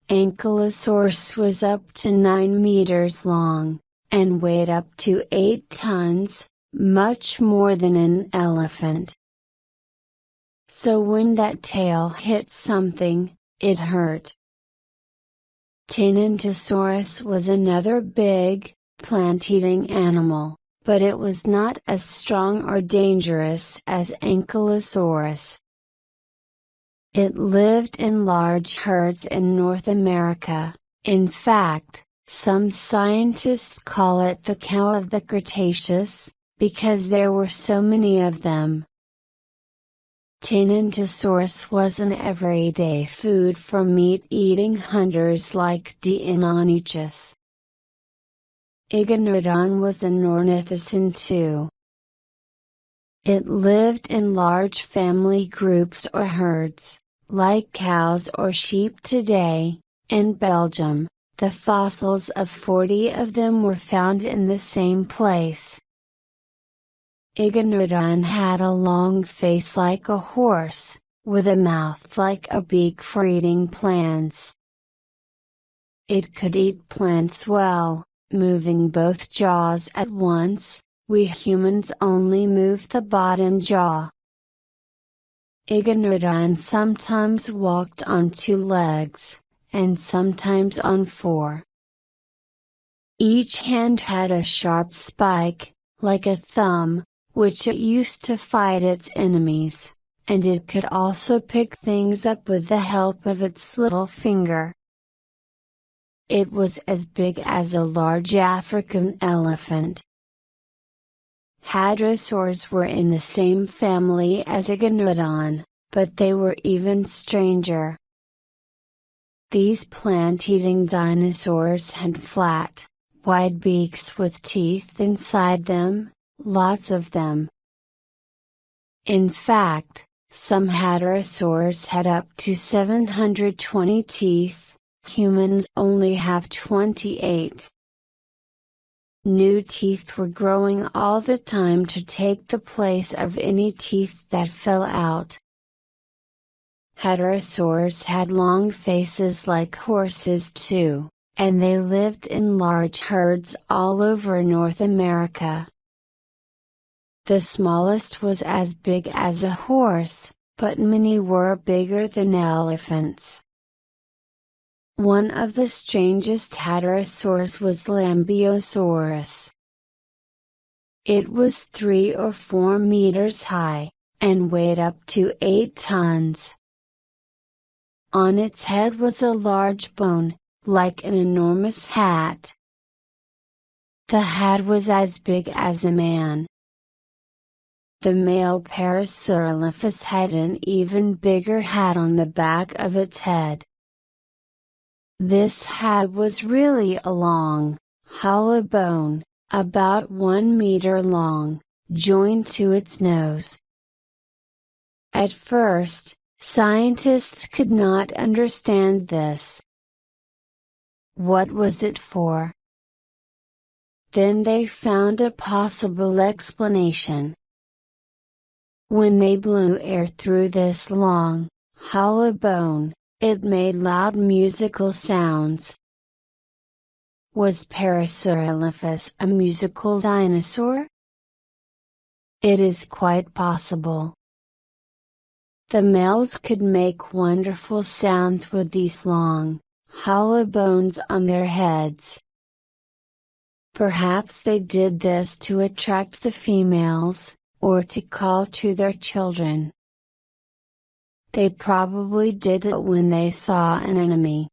Ankylosaurus was up to 9 meters long, and weighed up to 8 tons, much more than an elephant. So when that tail hit something, it hurt. Tyrannosaurus was another big, plant-eating animal, but it was not as strong or dangerous as Ankylosaurus. It lived in large herds in North America. In fact, some scientists call it the cow of the Cretaceous, because there were so many of them. Tyrannosaurus was an everyday food for meat-eating hunters like Deinonychus. Iguanodon was an ornithopsian too. It lived in large family groups or herds, like cows or sheep today. In Belgium, the fossils of 40 of them were found in the same place. Iguanodon had a long face like a horse, with a mouth like a beak for eating plants. It could eat plants well, moving both jaws at once. We humans only move the bottom jaw. Iguanodon sometimes walked on 2 legs, and sometimes on 4. Each hand had a sharp spike, like a thumb, which it used to fight its enemies, and it could also pick things up with the help of its little finger. It was as big as a large African elephant. Hadrosaurs were in the same family as Iguanodon, but they were even stranger. These plant-eating dinosaurs had flat, wide beaks with teeth inside them, lots of them. In fact, some hadrosaurs had up to 720 teeth, humans only have 28. New teeth were growing all the time to take the place of any teeth that fell out. Hadrosaurs had long faces like horses too, and they lived in large herds all over North America. The smallest was as big as a horse, but many were bigger than elephants. One of the strangest hadrosaurs was Lambeosaurus. It was 3 or 4 meters high, and weighed up to 8 tons. On its head was a large bone, like an enormous hat. The hat was as big as a man. The male Parasaurolophus had an even bigger hat on the back of its head. This hat was really a long, hollow bone, about 1 meter long, joined to its nose. At first, Scientists could not understand this. What was it for? Then they found a possible explanation. When they blew air through this long, hollow bone, it made loud musical sounds. Was Parasaurolophus a musical dinosaur? It is quite possible. The males could make wonderful sounds with these long, hollow bones on their heads. Perhaps they did this to attract the females, or to call to their children. They probably did it when they saw an enemy.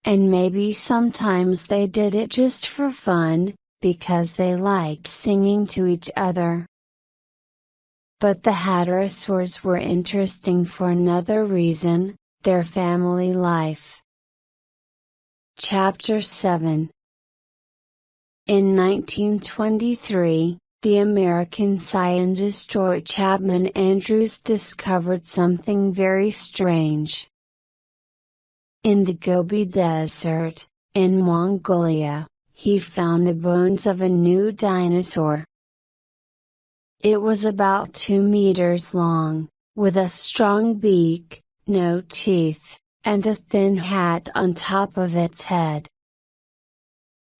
And maybe sometimes they did it just for fun, because they liked singing to each other. But the hadrosaurs were interesting for another reason, their family life. Chapter 7. In 1923, the American scientist George Chapman Andrews discovered something very strange. In the Gobi Desert, in Mongolia, he found the bones of a new dinosaur. It was about 2 meters long, with a strong beak, no teeth, and a thin hat on top of its head.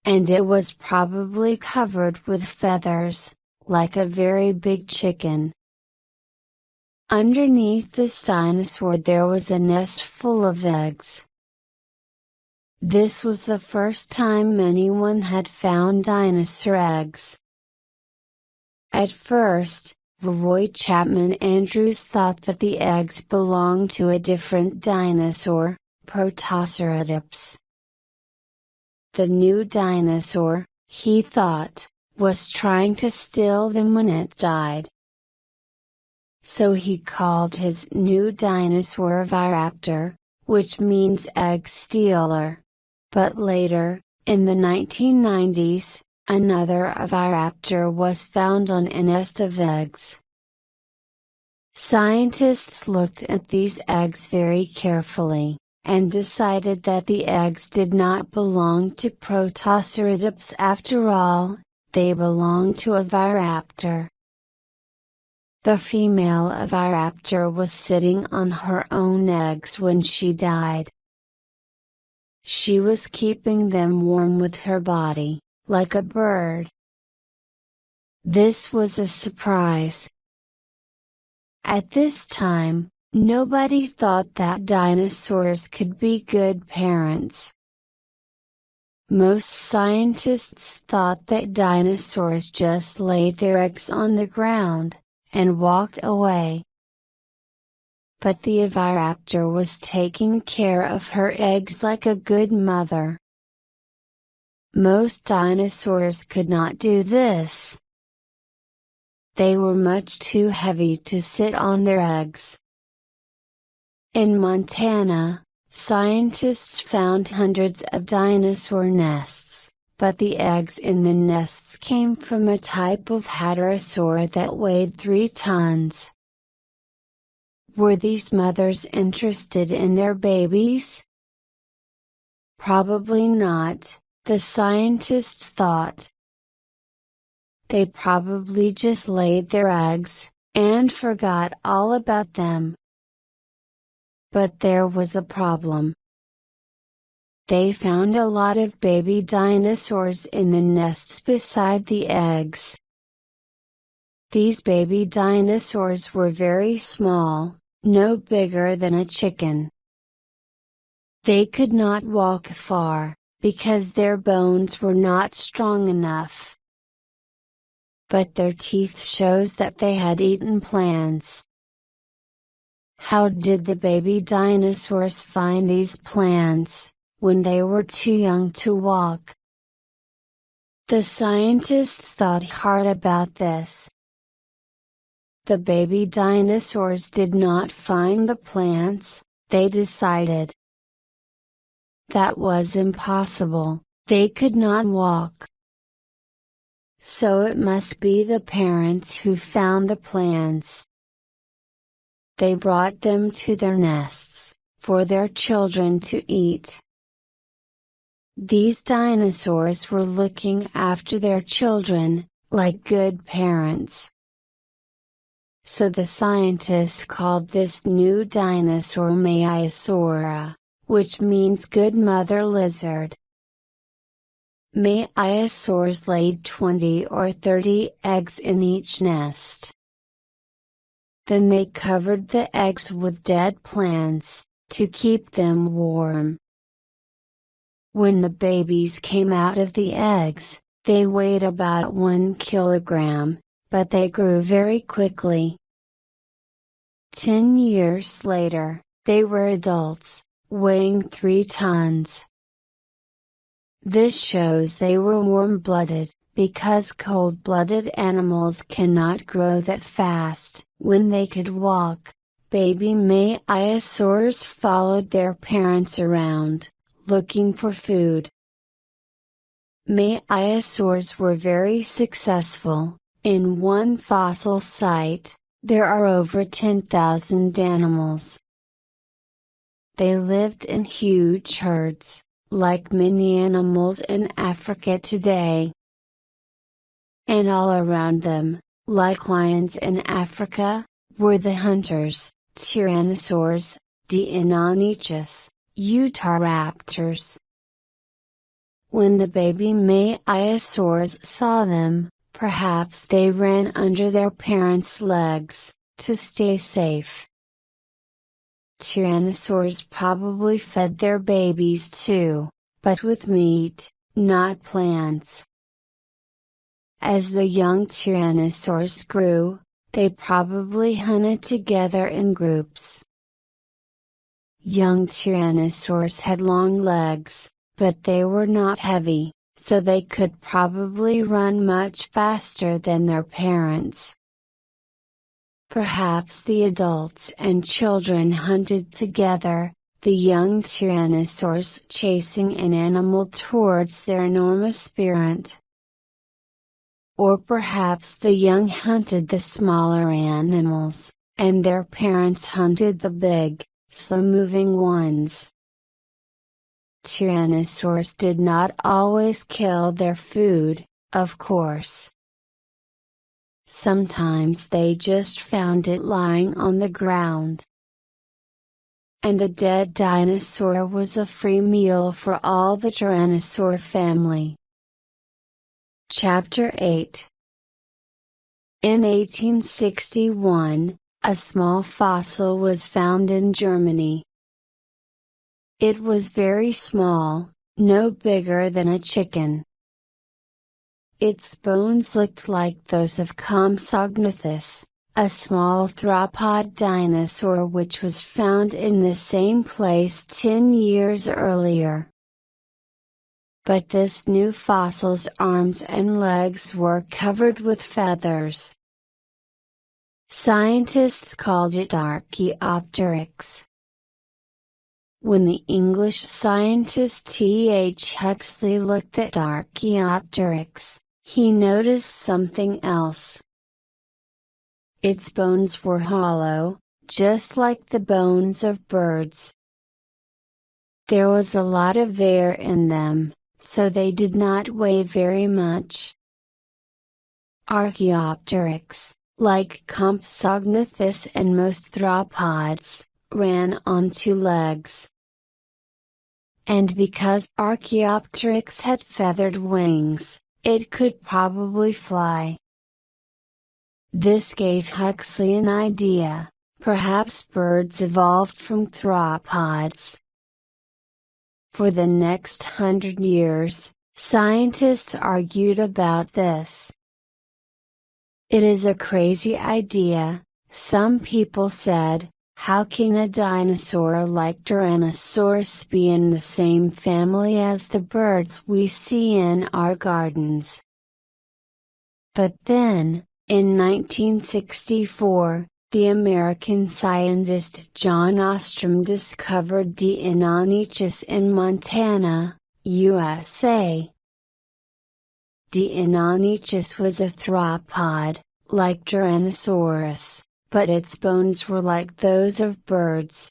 And it was probably covered with feathers, like a very big chicken. Underneath this dinosaur there was a nest full of eggs. This was the first time anyone had found dinosaur eggs. At first, Roy Chapman Andrews thought that the eggs belonged to a different dinosaur, Protoceratops. The new dinosaur, he thought, was trying to steal them when it died. So he called his new dinosaur Viraptor, which means egg stealer. But later, in the 1990s, another Viraptor was found on a nest of eggs. Scientists looked at these eggs very carefully, and decided that the eggs did not belong to Protoceratops after all, they belonged to a Viraptor. The female Viraptor was sitting on her own eggs when she died. She was keeping them warm with her body, like a bird. This was a surprise. At this time, nobody thought that dinosaurs could be good parents. Most scientists thought that dinosaurs just laid their eggs on the ground, and walked away. But the Viraptor was taking care of her eggs like a good mother. Most dinosaurs could not do this. They were much too heavy to sit on their eggs. In Montana, scientists found hundreds of dinosaur nests, but the eggs in the nests came from a type of hadrosaur that weighed 3 tons. Were these mothers interested in their babies? Probably not, the scientists thought. They probably just laid their eggs, and forgot all about them. But there was a problem. They found a lot of baby dinosaurs in the nests beside the eggs. These baby dinosaurs were very small, no bigger than a chicken. They could not walk far, because their bones were not strong enough. But their teeth shows that they had eaten plants. How did the baby dinosaurs find these plants, when they were too young to walk? The scientists thought hard about this. The baby dinosaurs did not find the plants, they decided. That was impossible, they could not walk. So it must be the parents who found the plants. they brought them to their nests, for their children to eat. These dinosaurs were looking after their children, like good parents. So the scientists called this new dinosaur Maiasaura, which means good mother lizard. Maiasaurs laid 20 or 30 eggs in each nest. Then they covered the eggs with dead plants, to keep them warm. When the babies came out of the eggs, they weighed about 1 kilogram, but they grew very quickly. 10 years later, they were adults, weighing 3 tons. This shows they were warm-blooded, because cold-blooded animals cannot grow that fast. When they could walk, baby Maiasaurs followed their parents around, looking for food. Maiasaurs were very successful. In one fossil site, there are over 10,000 animals. They lived in huge herds, like many animals in Africa today. And all around them, like lions in Africa, were the hunters, tyrannosaurs, Deinonychus, Utahraptors. When the baby Maiasaurs saw them, perhaps they ran under their parents' legs, to stay safe. Tyrannosaurs probably fed their babies too, but with meat, not plants. As the young tyrannosaurs grew, they probably hunted together in groups. Young tyrannosaurs had long legs, but they were not heavy, so they could probably run much faster than their parents. Perhaps the adults and children hunted together, the young tyrannosaurs chasing an animal towards their enormous parent. Or perhaps the young hunted the smaller animals, and their parents hunted the big, slow-moving ones. Tyrannosaurs did not always kill their food, of course. Sometimes they just found it lying on the ground. And a dead dinosaur was a free meal for all the tyrannosaur family. Chapter 8. In 1861, a small fossil was found in Germany. It was very small, no bigger than a chicken. Its bones looked like those of Compsognathus, a small theropod dinosaur which was found in the same place 10 years earlier. But this new fossil's arms and legs were covered with feathers. Scientists called it Archaeopteryx. When the English scientist T.H. Huxley looked at Archaeopteryx, he noticed something else. Its bones were hollow, just like the bones of birds. There was a lot of air in them, so they did not weigh very much. Archaeopteryx, like Compsognathus and most theropods, ran on 2 legs. And because Archaeopteryx had feathered wings, it could probably fly. This gave Huxley an idea: perhaps birds evolved from theropods. For the next 100 years, scientists argued about this. It is a crazy idea, some people said. How can a dinosaur like Tyrannosaurus be in the same family as the birds we see in our gardens? But then, in 1964, the American scientist John Ostrom discovered Deinonychus in Montana, USA. Deinonychus was a theropod, like Tyrannosaurus, but its bones were like those of birds.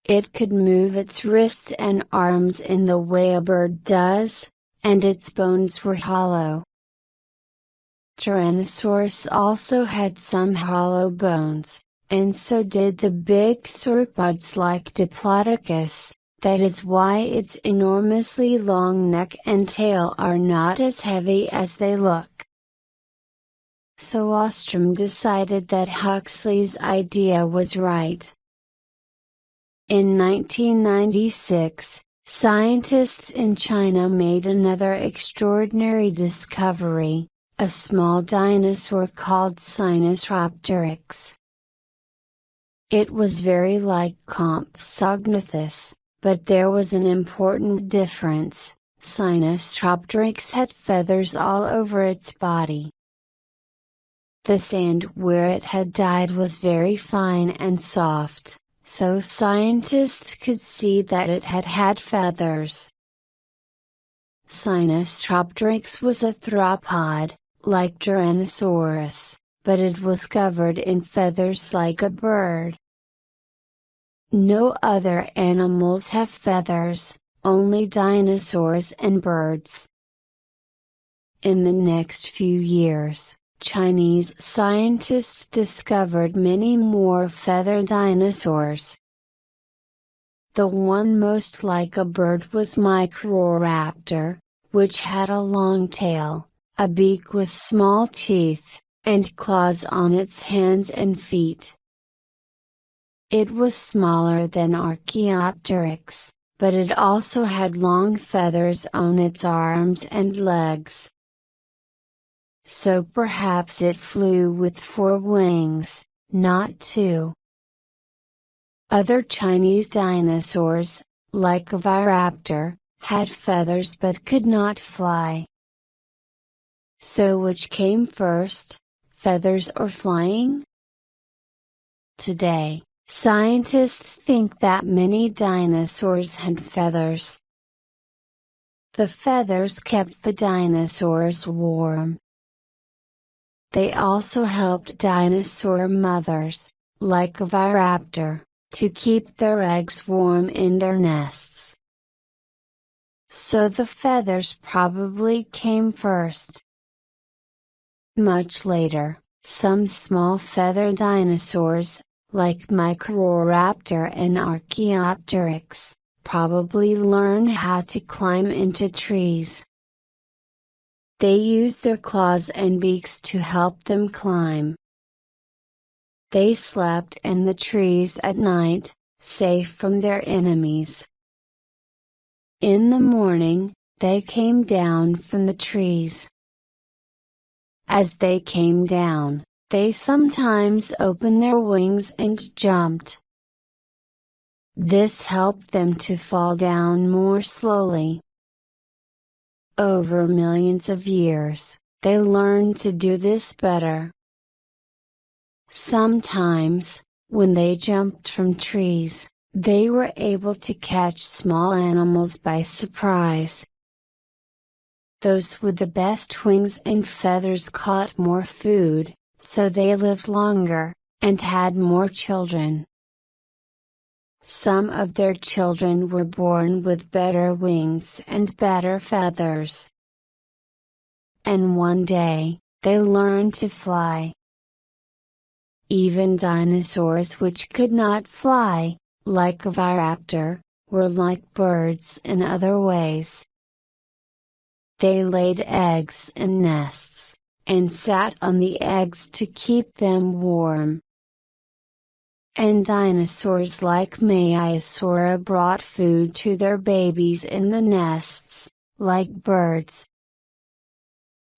It could move its wrists and arms in the way a bird does, and its bones were hollow. Tyrannosaurus also had some hollow bones, and so did the big sauropods like Diplodocus. That is why its enormously long neck and tail are not as heavy as they look. So Ostrom decided that Huxley's idea was right. In 1996, scientists in China made another extraordinary discovery, a small dinosaur called Sinosauropteryx. It was very like Compsognathus, but there was an important difference. Sinosauropteryx had feathers all over its body. The sand where it had died was very fine and soft, so scientists could see that it had had feathers. Sinosauropteryx was a theropod, like Tyrannosaurus, but it was covered in feathers like a bird. No other animals have feathers, only dinosaurs and birds. In the next few years, Chinese scientists discovered many more feathered dinosaurs. The one most like a bird was Microraptor, which had a long tail, a beak with small teeth, and claws on its hands and feet. It was smaller than Archaeopteryx, but it also had long feathers on its arms and legs. So perhaps it flew with 4 wings, not 2. Other Chinese dinosaurs, like Oviraptor, had feathers but could not fly. So which came first, feathers or flying? Today, scientists think that many dinosaurs had feathers. The feathers kept the dinosaurs warm. They also helped dinosaur mothers, like Oviraptor, to keep their eggs warm in their nests. So the feathers probably came first. Much later, some small feathered dinosaurs, like Microraptor and Archaeopteryx, probably learned how to climb into trees. They used their claws and beaks to help them climb. They slept in the trees at night, safe from their enemies. In the morning, they came down from the trees. As they came down, they sometimes opened their wings and jumped. This helped them to fall down more slowly. Over millions of years, they learned to do this better. Sometimes, when they jumped from trees, they were able to catch small animals by surprise. Those with the best wings and feathers caught more food, so they lived longer, and had more children. Some of their children were born with better wings and better feathers. And one day, they learned to fly. Even dinosaurs which could not fly, like Oviraptor, were like birds in other ways. They laid eggs in nests, and sat on the eggs to keep them warm. And dinosaurs like Maiasaura brought food to their babies in the nests, like birds.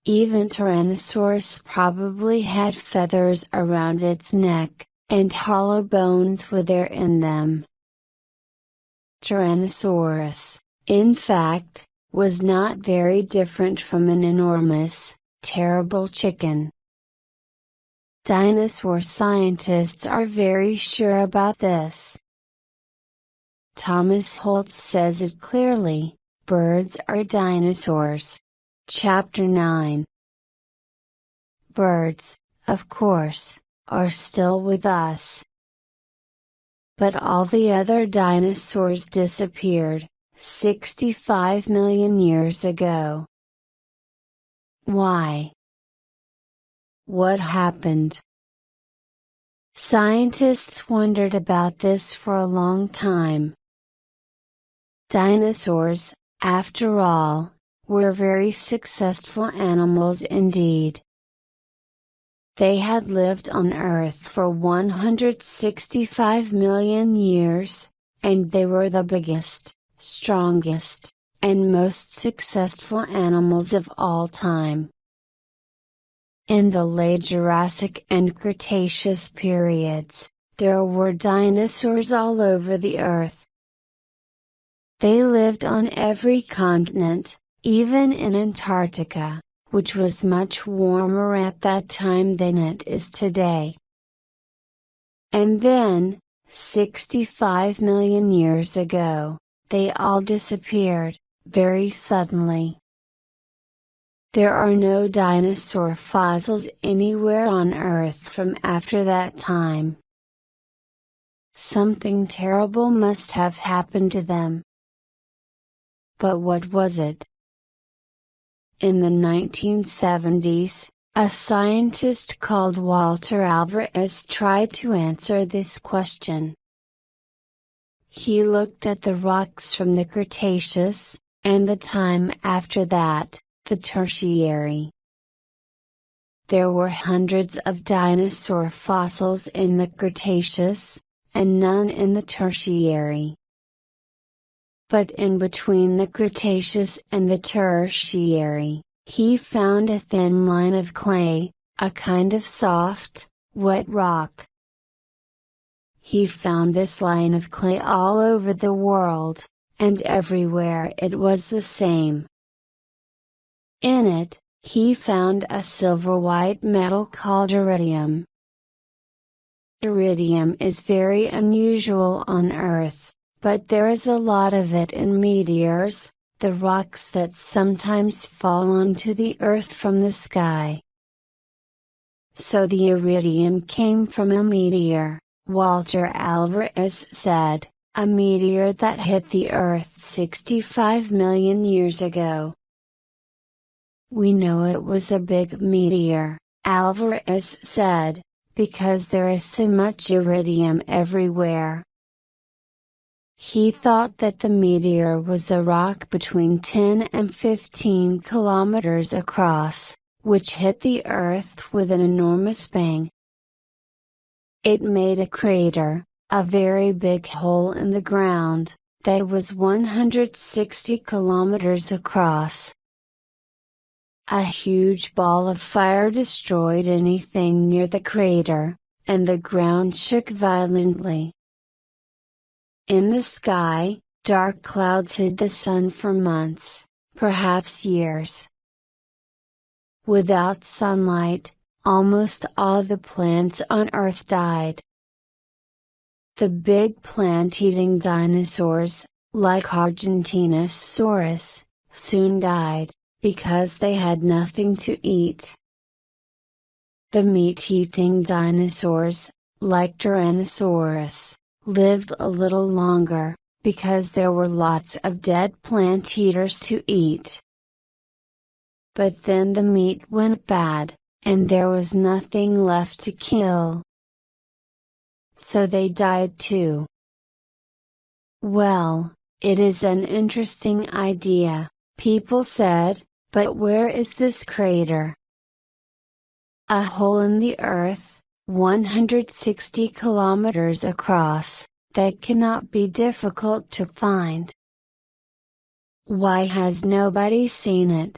Even Tyrannosaurus probably had feathers around its neck, and hollow bones with air in them. Tyrannosaurus, in fact, was not very different from an enormous, terrible chicken. Dinosaur scientists are very sure about this. Thomas Holtz says it clearly, Birds are Dinosaurs. Chapter 9. Birds, of course, are still with us. But all the other dinosaurs disappeared, 65 million years ago. Why? What happened? Scientists wondered about this for a long time. Dinosaurs, after all, were very successful animals indeed. They had lived on Earth for 165 million years, and they were the biggest, strongest, and most successful animals of all time. In the late Jurassic and Cretaceous periods, there were dinosaurs all over the Earth. They lived on every continent, even in Antarctica, which was much warmer at that time than it is today. And then, 65 million years ago, they all disappeared, very suddenly. There are no dinosaur fossils anywhere on Earth from after that time. Something terrible must have happened to them. But what was it? In the 1970s, a scientist called Walter Alvarez tried to answer this question. He looked at the rocks from the Cretaceous, and the time after that, the Tertiary. There were hundreds of dinosaur fossils in the Cretaceous, and none in the Tertiary. But in between the Cretaceous and the Tertiary, he found a thin line of clay, a kind of soft, wet rock. He found this line of clay all over the world, and everywhere it was the same. In it, he found a silver-white metal called iridium. Iridium is very unusual on Earth, but there is a lot of it in meteors, the rocks that sometimes fall onto the Earth from the sky. So the iridium came from a meteor, Walter Alvarez said, a meteor that hit the Earth 65 million years ago. We know it was a big meteor, Alvarez said, because there is so much iridium everywhere. He thought that the meteor was a rock between 10 and 15 kilometers across, which hit the Earth with an enormous bang. It made a crater, a very big hole in the ground, that was 160 kilometers across. A huge ball of fire destroyed anything near the crater, and the ground shook violently. In the sky, dark clouds hid the sun for months, perhaps years. Without sunlight, almost all the plants on Earth died. The big plant-eating dinosaurs, like Argentinosaurus, soon died, because they had nothing to eat. The meat-eating dinosaurs, like Tyrannosaurus, lived a little longer, because there were lots of dead plant eaters to eat. But then the meat went bad, and there was nothing left to kill. So they died too. Well, it is an interesting idea, people said, but where is this crater? A hole in the Earth, 160 kilometers across, that cannot be difficult to find. Why has nobody seen it?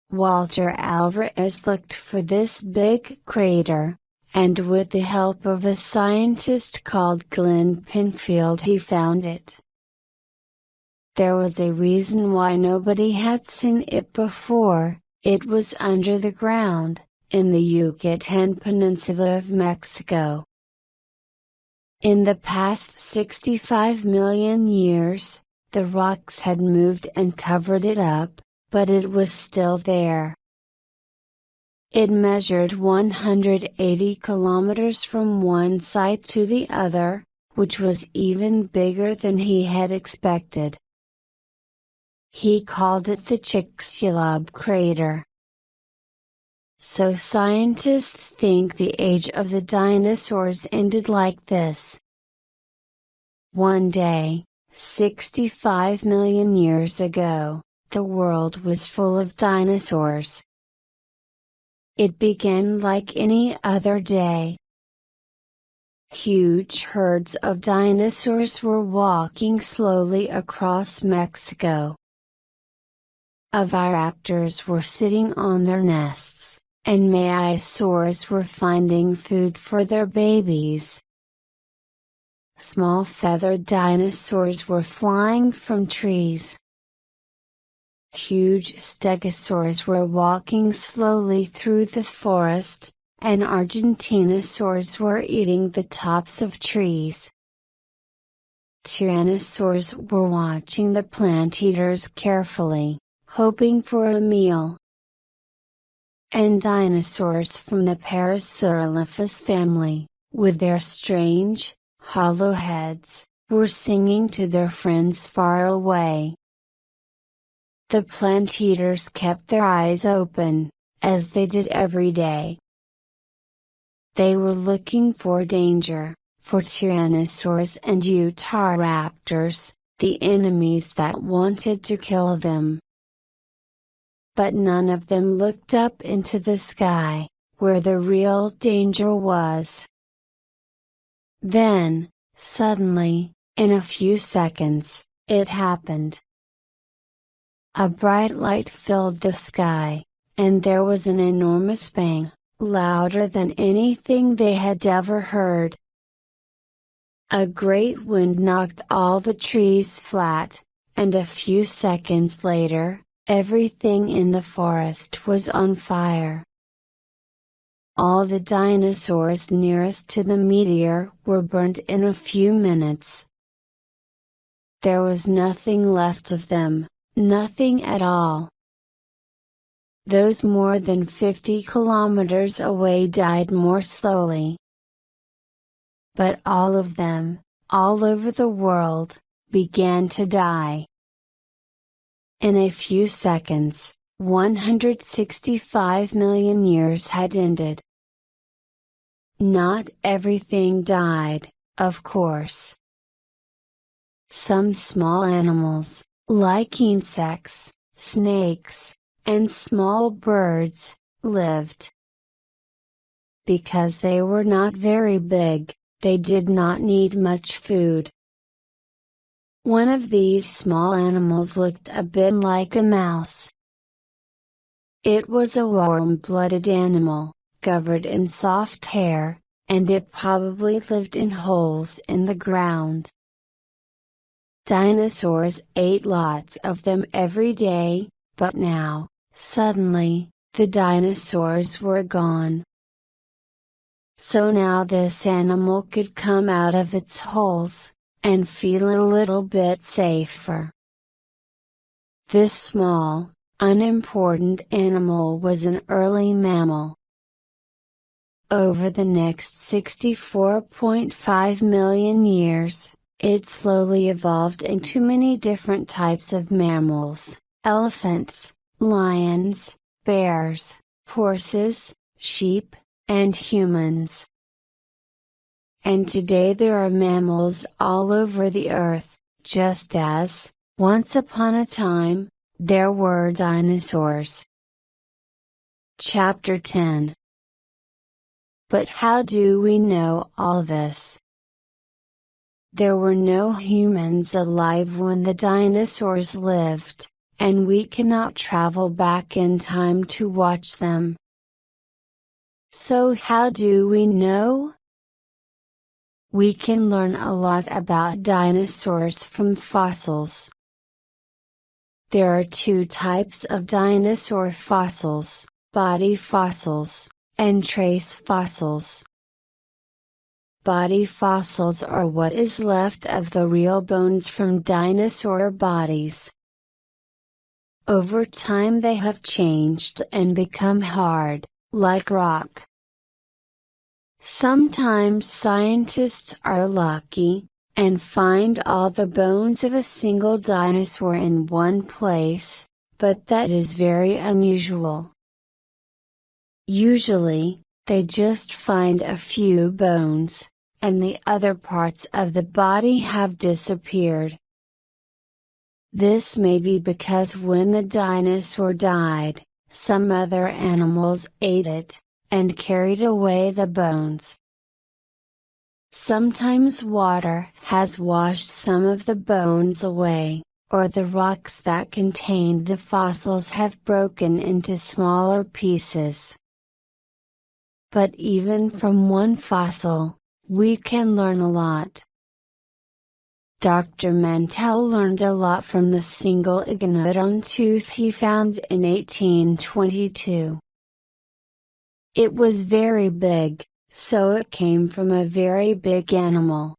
Walter Alvarez looked for this big crater, and with the help of a scientist called Glenn Penfield he found it. There was a reason why nobody had seen it before. It was under the ground, in the Yucatan Peninsula of Mexico. In the past 65 million years, the rocks had moved and covered it up, but it was still there. It measured 180 kilometers from one side to the other, which was even bigger than he had expected. He called it the Chicxulub crater. So scientists think the age of the dinosaurs ended like this. One day, 65 million years ago, the world was full of dinosaurs. It began like any other day. Huge herds of dinosaurs were walking slowly across Mexico. Oviraptors were sitting on their nests, and maiasaurs were finding food for their babies. Small feathered dinosaurs were flying from trees. Huge stegosaurs were walking slowly through the forest, and Argentinosaurs were eating the tops of trees. Tyrannosaurs were watching the plant eaters carefully, hoping for a meal. And dinosaurs from the Parasaurolophus family, with their strange, hollow heads, were singing to their friends far away. The plant eaters kept their eyes open, as they did every day. They were looking for danger, for tyrannosaurs and utahraptors, the enemies that wanted to kill them. But none of them looked up into the sky, where the real danger was. Then, suddenly, in a few seconds, it happened. A bright light filled the sky, and there was an enormous bang, louder than anything they had ever heard. A great wind knocked all the trees flat, and a few seconds later, everything in the forest was on fire. All the dinosaurs nearest to the meteor were burnt in a few minutes. There was nothing left of them. Nothing at all. Those more than 50 kilometers away died more slowly. But all of them, all over the world, began to die. In a few seconds, 165 million years had ended. Not everything died, of course. Some small animals, like insects, snakes, and small birds, lived. Because they were not very big, they did not need much food. One of these small animals looked a bit like a mouse. It was a warm-blooded animal, covered in soft hair, and it probably lived in holes in the ground. Dinosaurs ate lots of them every day, but now, suddenly, the dinosaurs were gone. So now this animal could come out of its holes, and feel a little bit safer. This small, unimportant animal was an early mammal. Over the next 64.5 million years, it slowly evolved into many different types of mammals: elephants, lions, bears, horses, sheep, and humans. And today there are mammals all over the earth, just as, once upon a time, there were dinosaurs. Chapter 10. But how do we know all this? There were no humans alive when the dinosaurs lived, and we cannot travel back in time to watch them. So how do we know? We can learn a lot about dinosaurs from fossils. There are two types of dinosaur fossils: body fossils, and trace fossils. Body fossils are what is left of the real bones from dinosaur bodies. Over time they have changed and become hard, like rock. Sometimes scientists are lucky, and find all the bones of a single dinosaur in one place, but that is very unusual. Usually, they just find a few bones, and the other parts of the body have disappeared. This may be because when the dinosaur died, some other animals ate it, and carried away the bones. Sometimes water has washed some of the bones away, or the rocks that contained the fossils have broken into smaller pieces. But even from one fossil, we can learn a lot. Dr. Mantell learned a lot from the single iguanodon tooth he found in 1822. It was very big, so it came from a very big animal.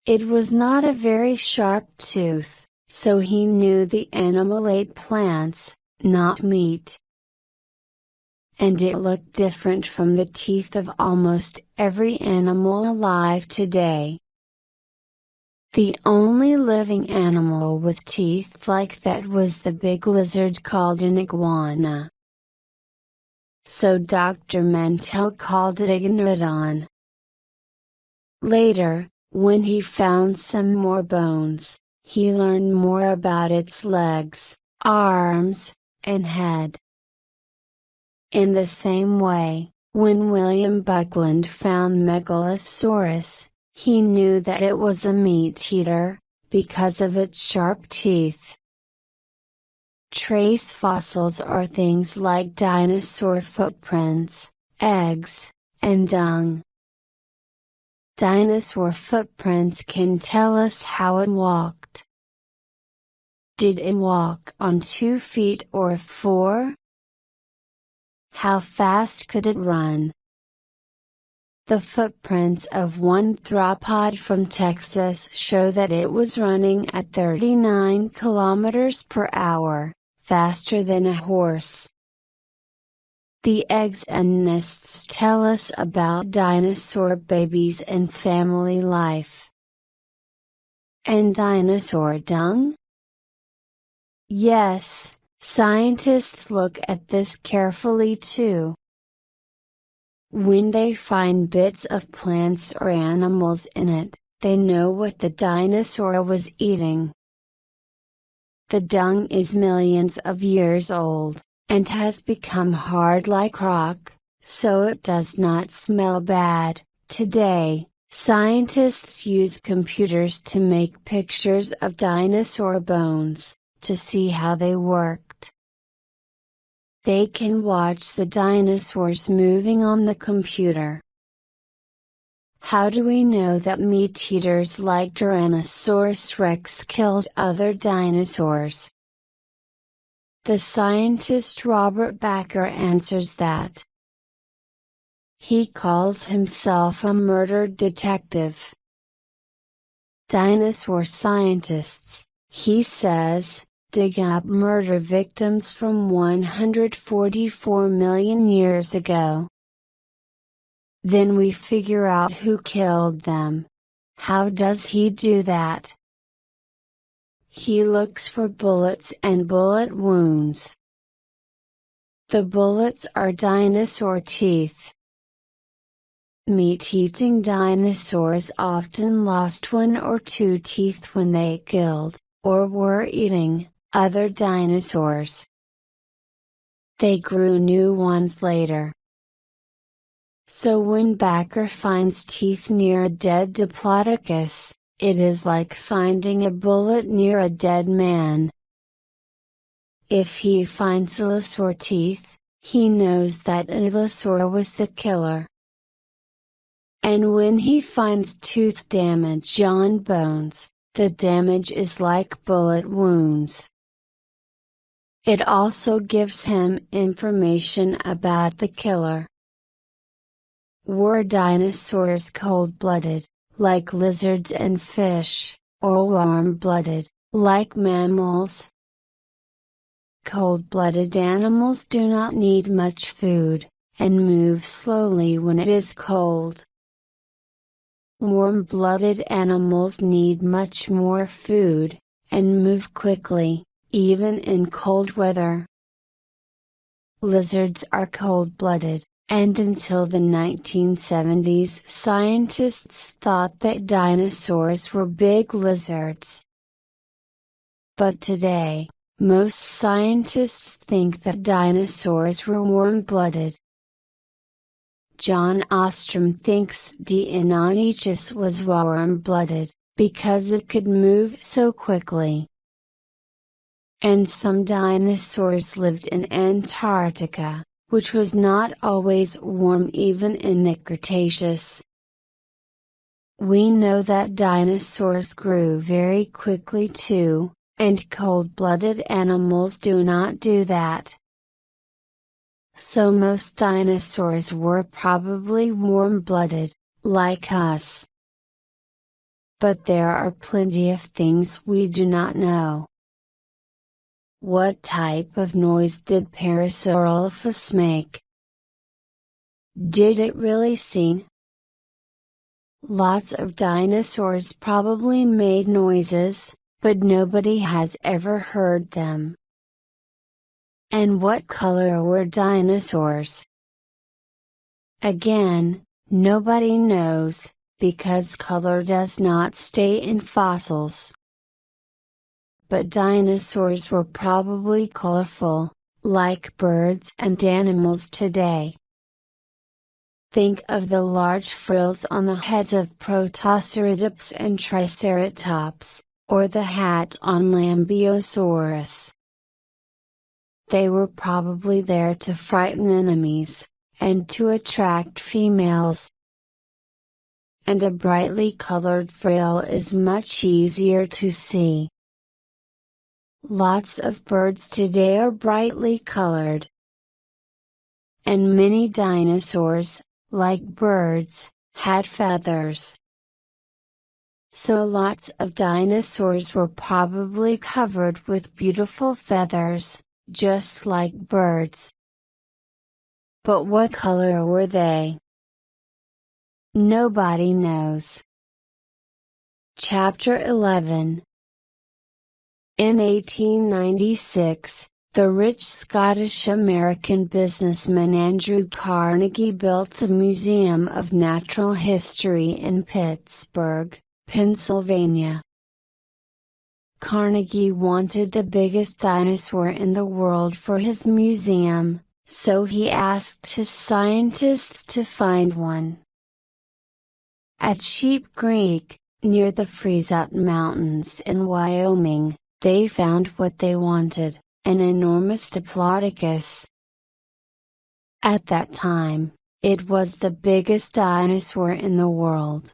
It was not a very sharp tooth, so he knew the animal ate plants, not meat. And it looked different from the teeth of almost every animal alive today. The only living animal with teeth like that was the big lizard called an iguana. So Dr. Mantell called it iguanodon. Later, when he found some more bones, he learned more about its legs, arms, and head. In the same way, when William Buckland found Megalosaurus, he knew that it was a meat eater, because of its sharp teeth. Trace fossils are things like dinosaur footprints, eggs, and dung. Dinosaur footprints can tell us how it walked. Did it walk on 2 feet or 4? How fast could it run? The footprints of one theropod from Texas show that it was running at 39 kilometers per hour, faster than a horse. The eggs and nests tell us about dinosaur babies and family life. And dinosaur dung? Yes, scientists look at this carefully too. When they find bits of plants or animals in it, they know what the dinosaur was eating. The dung is millions of years old, and has become hard like rock, so it does not smell bad. Today, scientists use computers to make pictures of dinosaur bones, to see how they worked. They can watch the dinosaurs moving on the computer. How do we know that meat-eaters like Tyrannosaurus rex killed other dinosaurs? The scientist Robert Bakker answers that. He calls himself a murder detective. Dinosaur scientists, he says, dig up murder victims from 144 million years ago. Then we figure out who killed them. How does he do that? He looks for bullets and bullet wounds. The bullets are dinosaur teeth. Meat-eating dinosaurs often lost 1 or 2 teeth when they killed, or were eating, other dinosaurs. They grew new ones later. So when Bakker finds teeth near a dead diplodocus, it is like finding a bullet near a dead man. If he finds allosaur teeth, he knows that allosaur was the killer. And when he finds tooth damage on bones, the damage is like bullet wounds. It also gives him information about the killer. Were dinosaurs cold-blooded, like lizards and fish, or warm-blooded, like mammals? Cold-blooded animals do not need much food, and move slowly when it is cold. Warm-blooded animals need much more food, and move quickly, even in cold weather. Lizards are cold-blooded, and until the 1970s scientists thought that dinosaurs were big lizards. But today, most scientists think that dinosaurs were warm-blooded. John Ostrom thinks Deinonychus was warm-blooded, because it could move so quickly. And some dinosaurs lived in Antarctica, which was not always warm even in the Cretaceous. We know that dinosaurs grew very quickly too, and cold-blooded animals do not do that. So most dinosaurs were probably warm-blooded, like us. But there are plenty of things we do not know. What type of noise did Parasaurolophus make? Did it really sing? Lots of dinosaurs probably made noises, but nobody has ever heard them. And what color were dinosaurs? Again, nobody knows, because color does not stay in fossils. But dinosaurs were probably colorful, like birds and animals today. Think of the large frills on the heads of Protoceratops and Triceratops, or the hat on Lambeosaurus. They were probably there to frighten enemies, and to attract females. And a brightly colored frill is much easier to see. Lots of birds today are brightly colored. And many dinosaurs, like birds, had feathers. So lots of dinosaurs were probably covered with beautiful feathers, just like birds. But what color were they? Nobody knows. Chapter 11. In 1896, the rich Scottish-American businessman Andrew Carnegie built a museum of natural history in Pittsburgh, Pennsylvania. Carnegie wanted the biggest dinosaur in the world for his museum, so he asked his scientists to find one. At Sheep Creek, near the Freezout Mountains in Wyoming, they found what they wanted, an enormous Diplodocus. At that time, it was the biggest dinosaur in the world.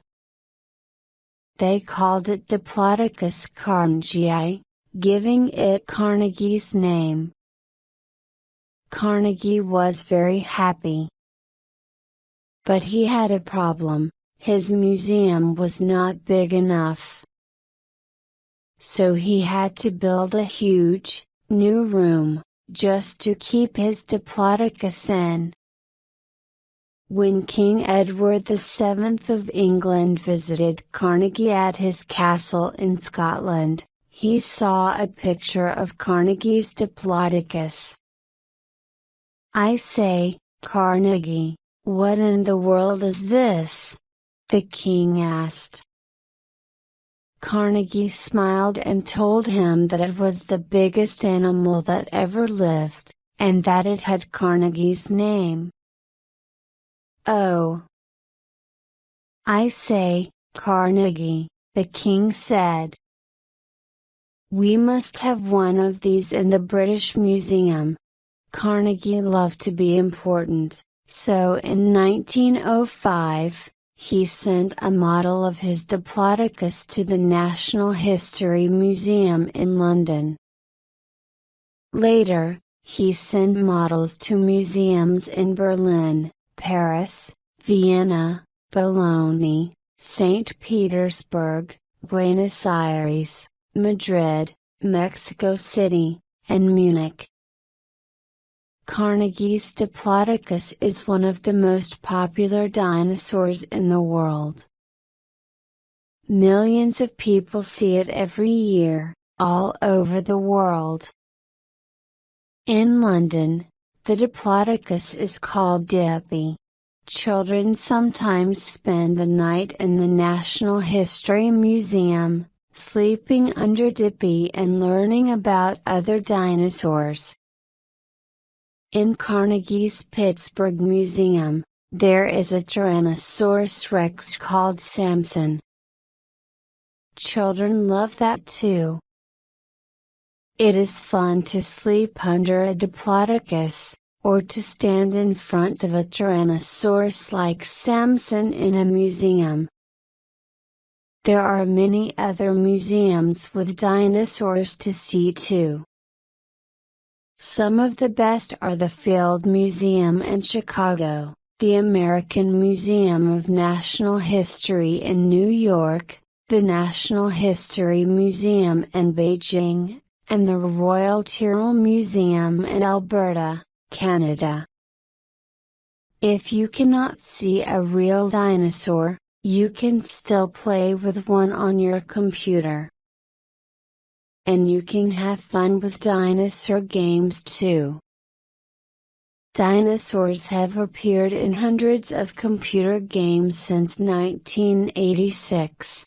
They called it Diplodocus carnegii, giving it Carnegie's name. Carnegie was very happy. But he had a problem: his museum was not big enough. So he had to build a huge, new room, just to keep his Diplodocus in. When King Edward VII of England visited Carnegie at his castle in Scotland, he saw a picture of Carnegie's Diplodocus. "I say, Carnegie, what in the world is this?" the king asked. Carnegie smiled and told him that it was the biggest animal that ever lived, and that it had Carnegie's name. "Oh. I say, Carnegie," the king said. "We must have one of these in the British Museum." Carnegie loved to be important, so in 1905, he sent a model of his Diplodocus to the National History Museum in London. Later, he sent models to museums in Berlin, Paris, Vienna, Bologna, St. Petersburg, Buenos Aires, Madrid, Mexico City, and Munich. Carnegie's Diplodocus is one of the most popular dinosaurs in the world. Millions of people see it every year, all over the world. In London, the Diplodocus is called Dippy. Children sometimes spend the night in the National History Museum, sleeping under Dippy and learning about other dinosaurs. In Carnegie's Pittsburgh Museum, there is a Tyrannosaurus Rex called Samson. Children love that too. It is fun to sleep under a Diplodocus, or to stand in front of a Tyrannosaurus like Samson in a museum. There are many other museums with dinosaurs to see too. Some of the best are the Field Museum in Chicago, the American Museum of Natural History in New York, the National History Museum in Beijing, and the Royal Tyrrell Museum in Alberta, Canada. If you cannot see a real dinosaur, you can still play with one on your computer. And you can have fun with dinosaur games too. Dinosaurs have appeared in hundreds of computer games since 1986.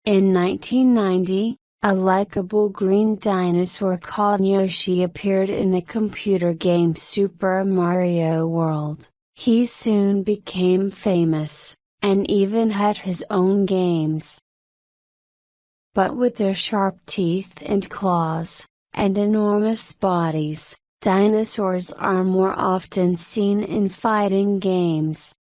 In 1990, a likable green dinosaur called Yoshi appeared in the computer game Super Mario World. He soon became famous, and even had his own games. But with their sharp teeth and claws, and enormous bodies, dinosaurs are more often seen in fighting games.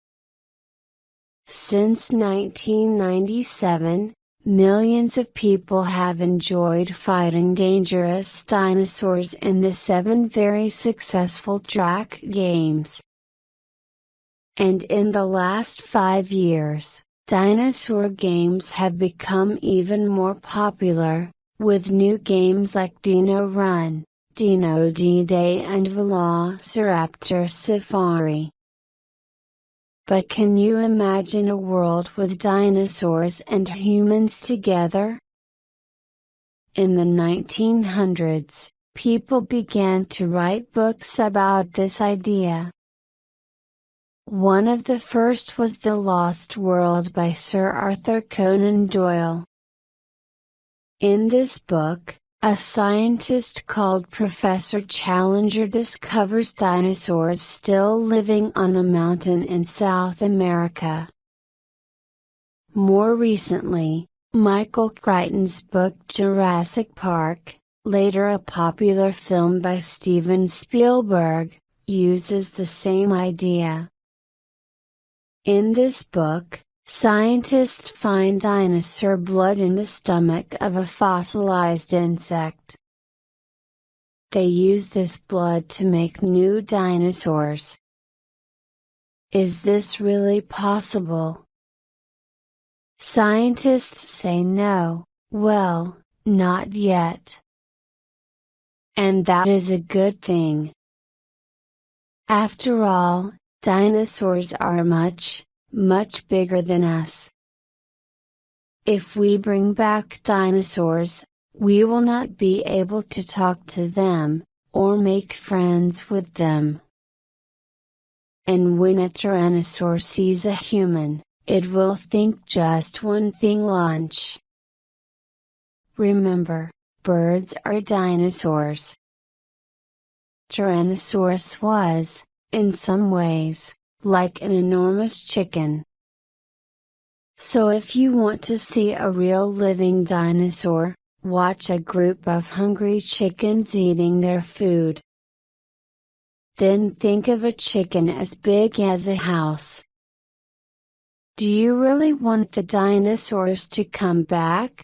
Since 1997, millions of people have enjoyed fighting dangerous dinosaurs in the 7 very successful track games. And in the last 5 years, dinosaur games have become even more popular, with new games like Dino Run, Dino D-Day and Velociraptor Safari. But can you imagine a world with dinosaurs and humans together? In the 1900s, people began to write books about this idea. One of the first was The Lost World by Sir Arthur Conan Doyle. In this book, a scientist called Professor Challenger discovers dinosaurs still living on a mountain in South America. More recently, Michael Crichton's book Jurassic Park, later a popular film by Steven Spielberg, uses the same idea. In this book, scientists find dinosaur blood in the stomach of a fossilized insect. They use this blood to make new dinosaurs. Is this really possible? Scientists say no, well, not yet. And that is a good thing. After all, dinosaurs are much, much bigger than us. If we bring back dinosaurs, we will not be able to talk to them, or make friends with them. And when a tyrannosaur sees a human, it will think just one thing: lunch. Remember, birds are dinosaurs. Tyrannosaurus was, in some ways, like an enormous chicken. So if you want to see a real living dinosaur, watch a group of hungry chickens eating their food. Then think of a chicken as big as a house. Do you really want the dinosaurs to come back?